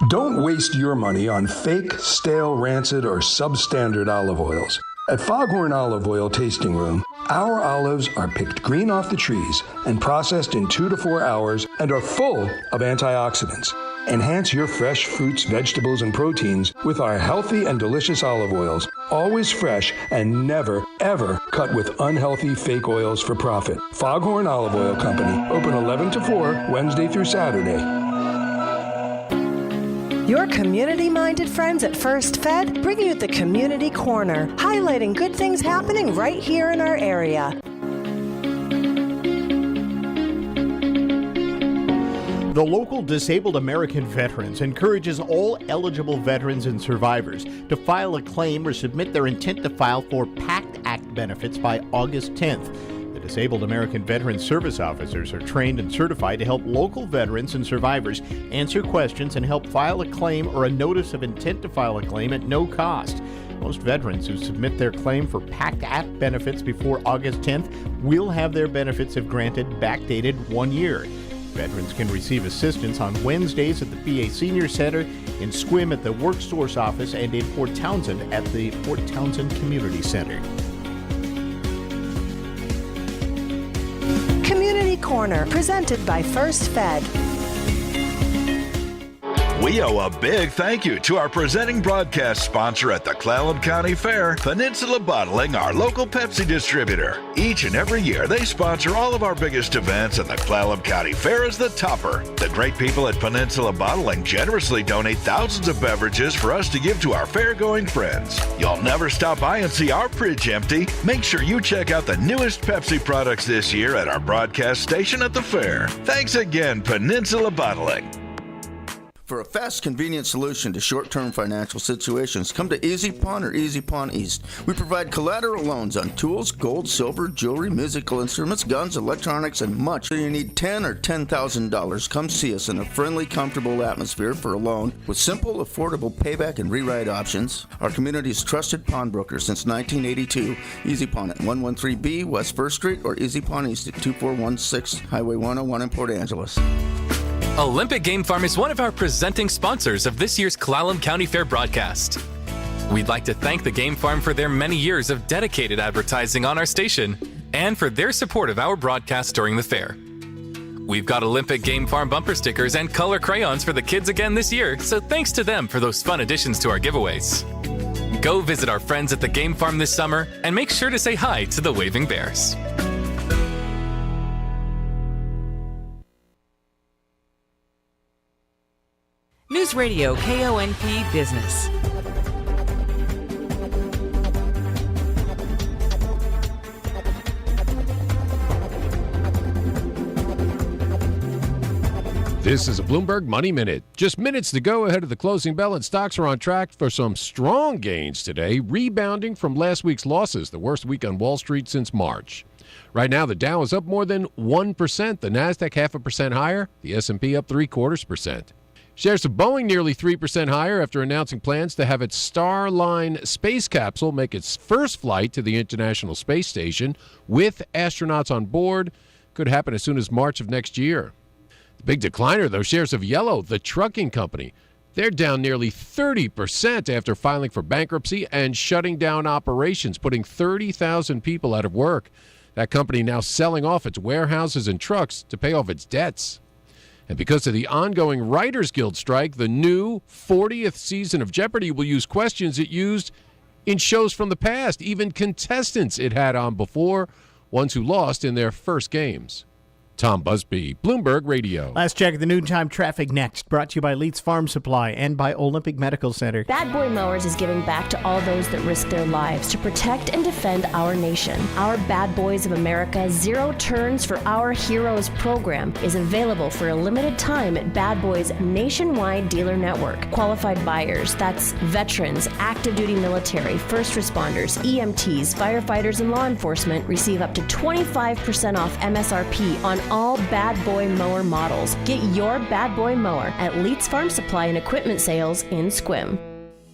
Don't waste your money on fake, stale, rancid, or substandard olive oils. At Foghorn Olive Oil Tasting Room, our olives are picked green off the trees and processed in 2 to 4 hours and are full of antioxidants. Enhance your fresh fruits, vegetables, and proteins with our healthy and delicious olive oils, always fresh and never, ever cut with unhealthy fake oils for profit. Foghorn Olive Oil Company, open 11 to 4, Wednesday through Saturday. Your community-minded friends at First Fed bring you the Community Corner, highlighting good things happening right here in our area. The local Disabled American Veterans encourages all eligible veterans and survivors to file a claim or submit their intent to file for PACT Act benefits by August 10th. The Disabled American Veterans Service Officers are trained and certified to help local veterans and survivors answer questions and help file a claim or a notice of intent to file a claim at no cost. Most veterans who submit their claim for PACT Act benefits before August 10th will have their benefits, if granted, backdated 1 year. Veterans can receive assistance on Wednesdays at the PA Senior Center, in Sequim at the WorkSource office, and in Port Townsend at the Port Townsend Community Center. Community Corner, presented by First Fed. We owe a big thank you to our presenting broadcast sponsor at the Clallam County Fair, Peninsula Bottling, our local Pepsi distributor. Each and every year, they sponsor all of our biggest events, and the Clallam County Fair is the topper. The great people at Peninsula Bottling generously donate thousands of beverages for us to give to our fair-going friends. You'll never stop by and see our fridge empty. Make sure you check out the newest Pepsi products this year at our broadcast station at the fair. Thanks again, Peninsula Bottling. For a fast, convenient solution to short-term financial situations, come to Easy Pawn or Easy Pawn East. We provide collateral loans on tools, gold, silver, jewelry, musical instruments, guns, electronics, and much. If you need $10,000 or $10,000, come see us in a friendly, comfortable atmosphere for a loan with simple, affordable payback and rewrite options. Our community's trusted pawnbroker since 1982. Easy Pawn at 113B West 1st Street or Easy Pawn East at 2416 Highway 101 in Port Angeles. Olympic Game Farm is one of our presenting sponsors of this year's Clallam County Fair broadcast. We'd like to thank the Game Farm for their many years of dedicated advertising on our station and for their support of our broadcast during the fair. We've got Olympic Game Farm bumper stickers and color crayons for the kids again this year, so thanks to them for those fun additions to our giveaways. Go visit our friends at the Game Farm this summer and make sure to say hi to the Waving Bears. Newsradio KONP Business. This is a Bloomberg Money Minute. Just minutes to go ahead of the closing bell, and stocks are on track for some strong gains today, rebounding from last week's losses, the worst week on Wall Street since March. Right now, the Dow is up more than 1%, the Nasdaq 0.5% higher, the S&P up 0.75%. Shares of Boeing nearly 3% higher after announcing plans to have its Starline space capsule make its first flight to the International Space Station with astronauts on board. Could happen as soon as March of next year. The big decliner, though, shares of Yellow, the trucking company. They're down nearly 30% after filing for bankruptcy and shutting down operations, putting 30,000 people out of work. That company now selling off its warehouses and trucks to pay off its debts. And because of the ongoing Writers Guild strike, the new 40th season of Jeopardy will use questions it used in shows from the past, even contestants it had on before, ones who lost in their first games. Tom Busby, Bloomberg Radio. Last check of the noontime traffic next. Brought to you by Leeds Farm Supply and by Olympic Medical Center. Bad Boy Mowers is giving back to all those that risk their lives to protect and defend our nation. Our Bad Boys of America Zero Turns for Our Heroes program is available for a limited time at Bad Boy's nationwide dealer network. Qualified buyers, that's veterans, active duty military, first responders, EMTs, firefighters, and law enforcement, receive up to 25% off MSRP on all Bad Boy mower models. Get your Bad Boy mower at Leeds Farm Supply and Equipment Sales in Sequim.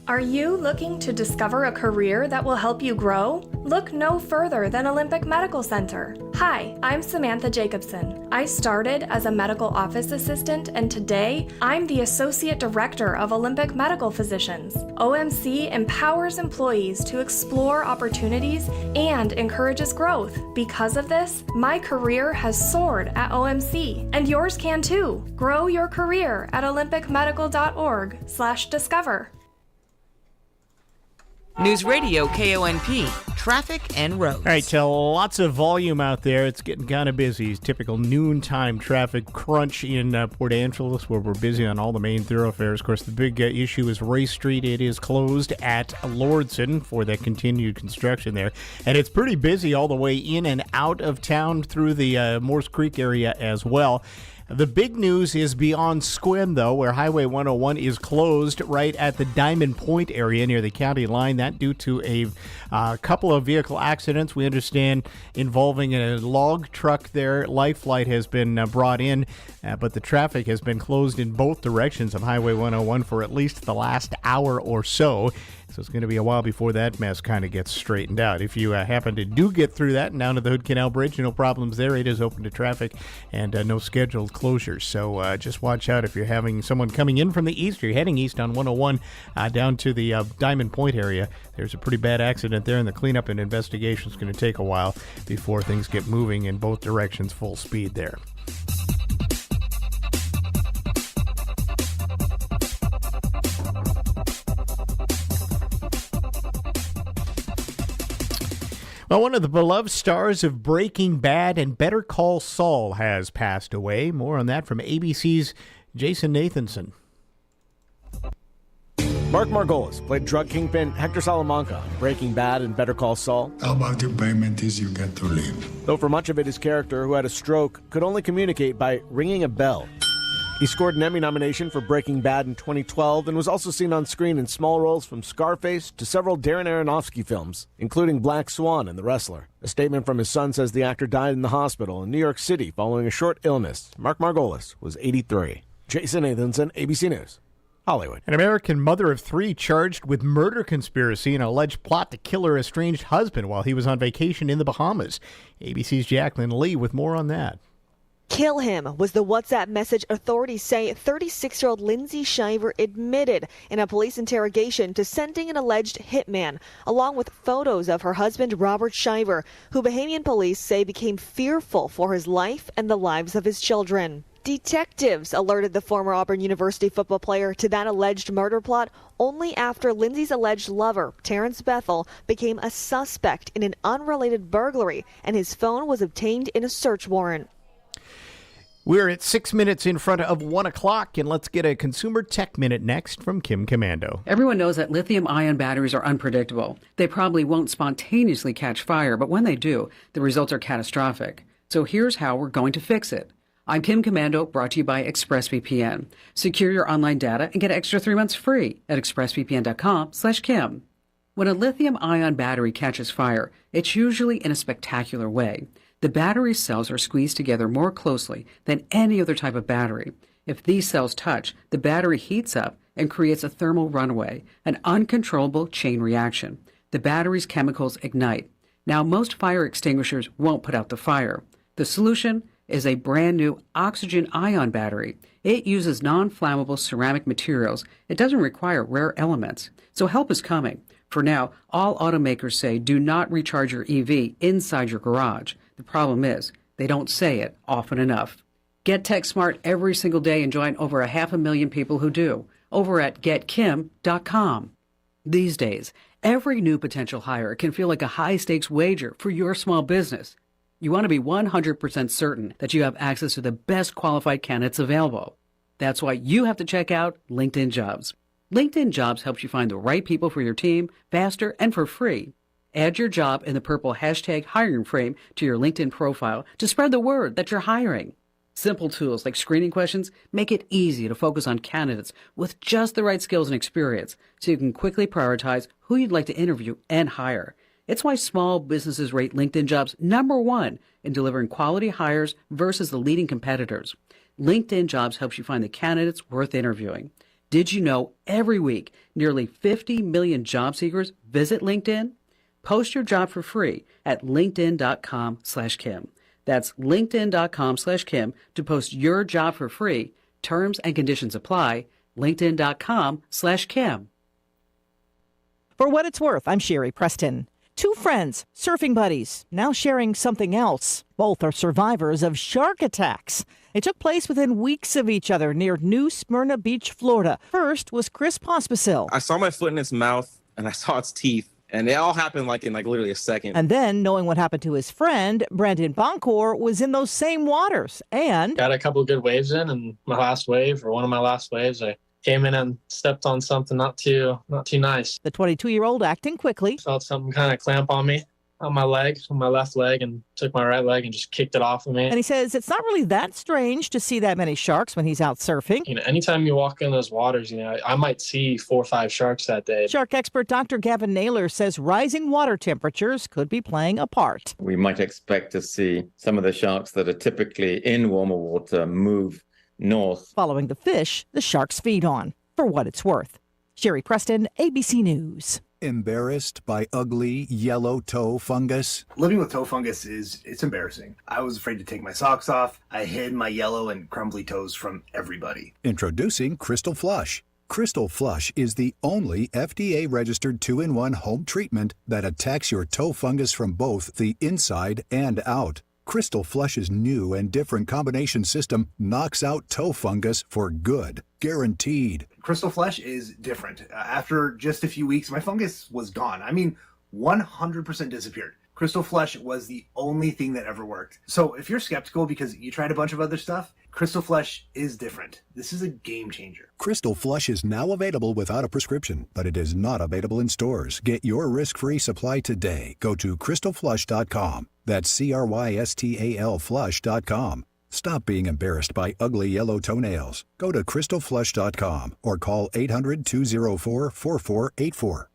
Are you looking to discover a career that will help you grow? Look no further than Olympic Medical Center. Hi, I'm Samantha Jacobson. I started as a medical office assistant, and today I'm the Associate Director of Olympic Medical Physicians. OMC empowers employees to explore opportunities and encourages growth. Because of this, my career has soared at OMC, and yours can too. Grow your career at olympicmedical.org/discover. Newsradio KONP, traffic and roads. All right, so lots of volume out there. It's getting kind of busy. Typical noontime traffic crunch in Port Angeles, where we're busy on all the main thoroughfares. Of course, the big issue is Ray Street. It is closed at Lordson for the continued construction there. And it's pretty busy all the way in and out of town through the Morse Creek area as well. The big news is beyond Sequim, though, where Highway 101 is closed right at the Diamond Point area near the county line. That due to a couple of vehicle accidents, we understand, involving a log truck there. Life Flight has been brought in, but the traffic has been closed in both directions of Highway 101 for at least the last hour or so. So it's going to be a while before that mess kind of gets straightened out. If you happen to do get through that and down to the Hood Canal Bridge, no problems there. It is open to traffic and no scheduled closures. So just watch out if you're having someone coming in from the east, or you're heading east on 101 down to the Diamond Point area. There's a pretty bad accident there, and the cleanup and investigation is going to take a while before things get moving in both directions full speed there. Well, one of the beloved stars of Breaking Bad and Better Call Saul has passed away. More on that from ABC's Jason Nathanson. Mark Margolis played drug kingpin Hector Salamanca on Breaking Bad and Better Call Saul. How about your payment is you get to leave? Though for much of it, his character, who had a stroke, could only communicate by ringing a bell. He scored an Emmy nomination for Breaking Bad in 2012 and was also seen on screen in small roles from Scarface to several Darren Aronofsky films, including Black Swan and The Wrestler. A statement from his son says the actor died in the hospital in New York City following a short illness. Mark Margolis was 83. Jason Nathanson, ABC News, Hollywood. An American mother of three charged with murder conspiracy and alleged plot to kill her estranged husband while he was on vacation in the Bahamas. ABC's Jacqueline Lee with more on that. Kill him was the WhatsApp message authorities say 36-year-old Lindsay Shiver admitted in a police interrogation to sending an alleged hitman, along with photos of her husband Robert Shiver, who Bahamian police say became fearful for his life and the lives of his children. Detectives alerted the former Auburn University football player to that alleged murder plot only after Lindsay's alleged lover, Terrence Bethel, became a suspect in an unrelated burglary, and his phone was obtained in a search warrant. We're at 6 minutes in front of 1 o'clock, and let's get a Consumer Tech Minute next from Kim Commando. Everyone knows that lithium-ion batteries are unpredictable. They probably won't spontaneously catch fire, but when they do, the results are catastrophic. So here's how we're going to fix it. I'm Kim Commando, brought to you by ExpressVPN. Secure your online data and get extra 3 months free at expressvpn.com/Kim. When a lithium-ion battery catches fire, it's usually in a spectacular way. The battery cells are squeezed together more closely than any other type of battery. If these cells touch, the battery heats up and creates a thermal runaway, an uncontrollable chain reaction. The battery's chemicals ignite. Now, most fire extinguishers won't put out the fire. The solution is a brand new oxygen ion battery. It uses non-flammable ceramic materials. It doesn't require rare elements. So help is coming. For now, all automakers say do not recharge your EV inside your garage. The problem is, they don't say it often enough. Get tech smart every single day and join over 500,000 people who do over at getkim.com. These days, every new potential hire can feel like a high-stakes wager for your small business. You want to be 100% certain that you have access to the best qualified candidates available. That's why you have to check out LinkedIn Jobs. LinkedIn Jobs helps you find the right people for your team faster and for free. Add your job in the purple hashtag hiring frame to your LinkedIn profile to spread the word that you're hiring. Simple tools like screening questions make it easy to focus on candidates with just the right skills and experience so you can quickly prioritize who you'd like to interview and hire. It's why small businesses rate LinkedIn Jobs #1 in delivering quality hires versus the leading competitors. LinkedIn Jobs helps you find the candidates worth interviewing. Did you know every week nearly 50 million job seekers visit LinkedIn? Post your job for free at linkedin.com/Kim. That's linkedin.com/Kim to post your job for free. Terms and conditions apply. linkedin.com/Kim. For what it's worth, I'm Sherry Preston. Two friends, surfing buddies, now sharing something else. Both are survivors of shark attacks. It took place within weeks of each other near New Smyrna Beach, Florida. First was Chris Pospisil. I saw my foot in its mouth, and I saw its teeth. And it all happened in literally a second. And then, knowing what happened to his friend, Brandon Boncor was in those same waters and got a couple of good waves in, and one of my last waves, I came in and stepped on something not too nice. The 22-year-old acting quickly. Felt something kind of clamp on me, on my left leg, and took my right leg and just kicked it off of me. And he says it's not really that strange to see that many sharks when he's out surfing. Anytime you walk in those waters, I might see 4 or 5 sharks that day. Shark expert Dr. Gavin Naylor says rising water temperatures could be playing a part. We might expect to see some of the sharks that are typically in warmer water move north. Following the fish the sharks feed on. For what it's worth. Sherry Preston, ABC News. Embarrassed by ugly yellow toe fungus? Living with toe fungus it's embarrassing. I was afraid to take my socks off. I hid my yellow and crumbly toes from everybody. Introducing Crystal Flush. Crystal Flush is the only FDA-registered 2-in-1 home treatment that attacks your toe fungus from both the inside and out. Crystal Flush's new and different combination system knocks out toe fungus for good. Guaranteed. Crystal Flush is different. After just a few weeks, my fungus was gone. 100% disappeared. Crystal Flush was the only thing that ever worked. So if you're skeptical because you tried a bunch of other stuff, Crystal Flush is different. This is a game changer. Crystal Flush is now available without a prescription, but it is not available in stores. Get your risk-free supply today. Go to crystalflush.com. That's CRYSTAL flush.com. Stop being embarrassed by ugly yellow toenails. Go to crystalflush.com or call 800-204-4484.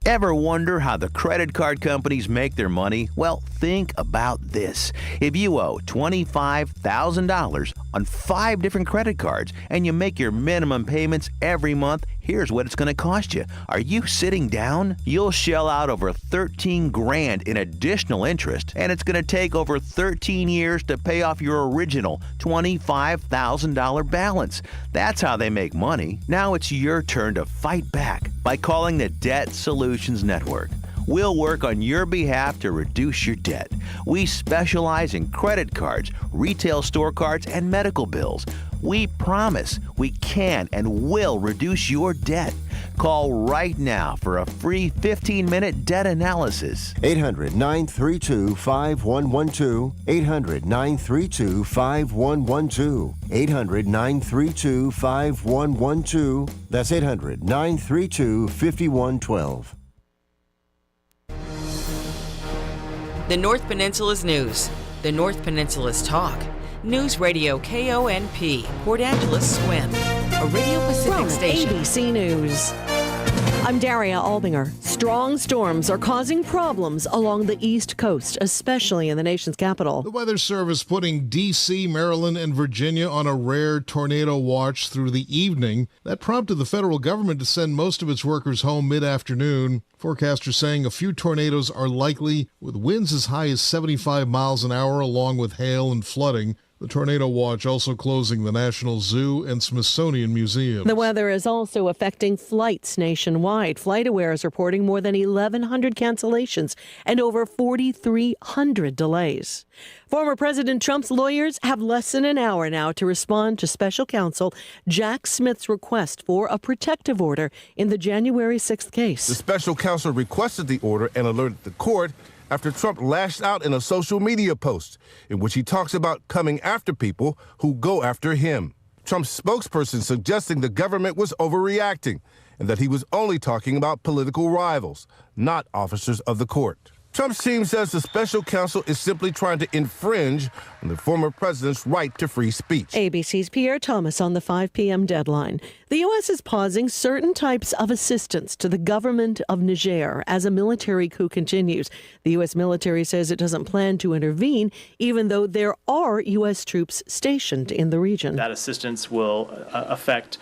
Ever wonder how the credit card companies make their money? Well, think about this. If you owe $25,000 on 5 different credit cards and you make your minimum payments every month, here's what it's going to cost you. Are you sitting down? You'll shell out over $13,000 in additional interest, and it's going to take over 13 years to pay off your original $25,000 balance. That's how they make money. Now it's your turn to fight back by calling the Debt Solutions Network. We'll work on your behalf to reduce your debt. We specialize in credit cards, retail store cards, and medical bills. We promise we can and will reduce your debt. Call right now for a free 15-minute debt analysis. 800-932-5112. 800-932-5112. 800-932-5112. That's 800-932-5112. The North Peninsula's news. The North Peninsula's talk. Newsradio KONP, Port Angeles SWIM, a Radio Pacific From station. ABC News. I'm Daria Albinger. Strong storms are causing problems along the East Coast, especially in the nation's capital. The Weather Service putting D.C., Maryland, and Virginia on a rare tornado watch through the evening. That prompted the federal government to send most of its workers home mid-afternoon. Forecasters saying a few tornadoes are likely, with winds as high as 75 miles an hour, along with hail and flooding. The tornado watch also closing the National Zoo and Smithsonian Museum. The weather is also affecting flights nationwide. FlightAware is reporting more than 1,100 cancellations and over 4,300 delays. Former President Trump's lawyers have less than an hour now to respond to special counsel Jack Smith's request for a protective order in the January 6th case. The special counsel requested the order and alerted the court after Trump lashed out in a social media post in which he talks about coming after people who go after him. Trump's spokesperson suggesting the government was overreacting and that he was only talking about political rivals, not officers of the court. Trump's team says the special counsel is simply trying to infringe on the former president's right to free speech. ABC's Pierre Thomas on the 5 p.m. deadline. The U.S. is pausing certain types of assistance to the government of Niger as a military coup continues. The U.S. military says it doesn't plan to intervene, even though there are U.S. troops stationed in the region. That assistance will affect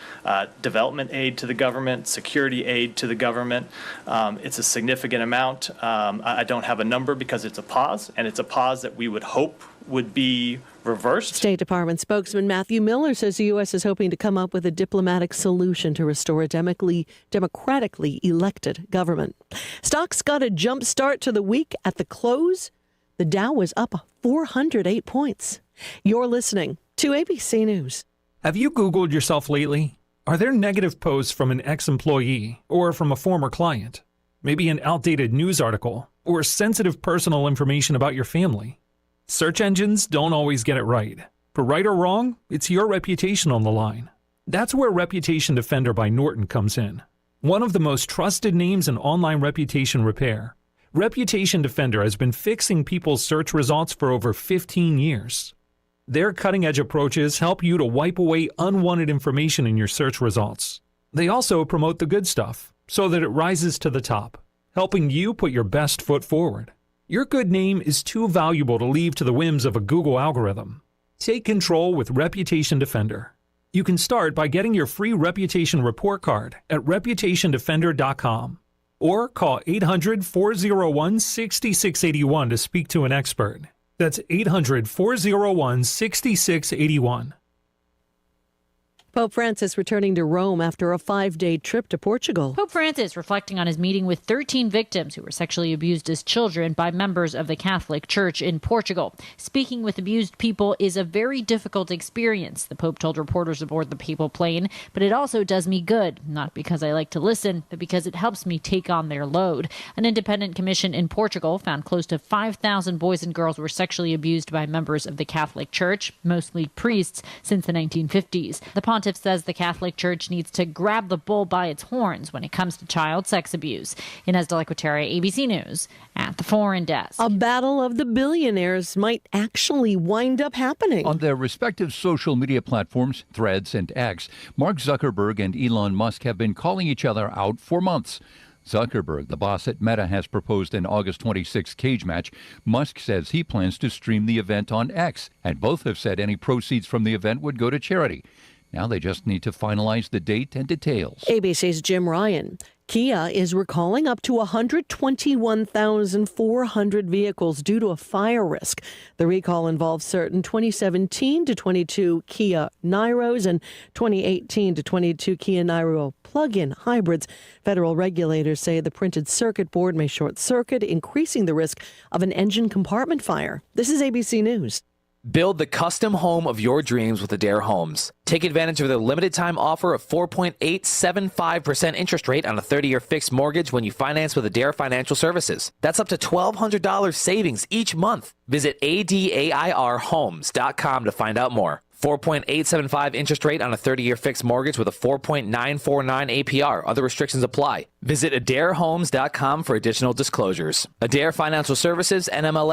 development aid to the government, security aid to the government. It's a significant amount. I don't have a number because it's a pause, and it's a pause that we would hope would be reversed. State Department spokesman Matthew Miller says the U.S. is hoping to come up with a diplomatic solution to restore a democratically elected government. Stocks got a jump start to the week at the close. The Dow was up 408 points. You're listening to ABC News. Have you Googled yourself lately? Are there negative posts from an ex-employee or from a former client? Maybe an outdated news article or sensitive personal information about your family? Search engines don't always get it right. For right or wrong, it's your reputation on the line. That's where Reputation Defender by Norton comes in. One of the most trusted names in online reputation repair. Reputation Defender has been fixing people's search results for over 15 years. Their cutting-edge approaches help you to wipe away unwanted information in your search results. They also promote the good stuff so that it rises to the top, helping you put your best foot forward. Your good name is too valuable to leave to the whims of a Google algorithm. Take control with Reputation Defender. You can start by getting your free reputation report card at reputationdefender.com or call 800-401-6681 to speak to an expert. That's 800-401-6681. Pope Francis returning to Rome after a 5-day trip to Portugal. Pope Francis reflecting on his meeting with 13 victims who were sexually abused as children by members of the Catholic Church in Portugal. Speaking with abused people is a very difficult experience, the Pope told reporters aboard the papal plane, but it also does me good, not because I like to listen, but because it helps me take on their load. An independent commission in Portugal found close to 5,000 boys and girls were sexually abused by members of the Catholic Church, mostly priests, since the 1950s. The pontiff says the Catholic Church needs to grab the bull by its horns when it comes to child sex abuse. Inez de la Cuetara, ABC News, at the Foreign Desk. A battle of the billionaires might actually wind up happening. On their respective social media platforms, Threads and X, Mark Zuckerberg and Elon Musk have been calling each other out for months. Zuckerberg, the boss at Meta, has proposed an August 26 cage match. Musk says he plans to stream the event on X, and both have said any proceeds from the event would go to charity. Now they just need to finalize the date and details. ABC's Jim Ryan. Kia is recalling up to 121,400 vehicles due to a fire risk. The recall involves certain 2017 to 22 Kia Niros and 2018 to 22 Kia Niro plug-in hybrids. Federal regulators say the printed circuit board may short circuit, increasing the risk of an engine compartment fire. This is ABC News. Build the custom home of your dreams with Adair Homes. Take advantage of their limited time offer of 4.875% interest rate on a 30-year fixed mortgage when you finance with Adair Financial Services. That's up to $1,200 savings each month. Visit ADAIRhomes.com to find out more. 4.875 interest rate on a 30-year fixed mortgage with a 4.949 APR. Other restrictions apply. Visit AdairHomes.com for additional disclosures. Adair Financial Services, NMLS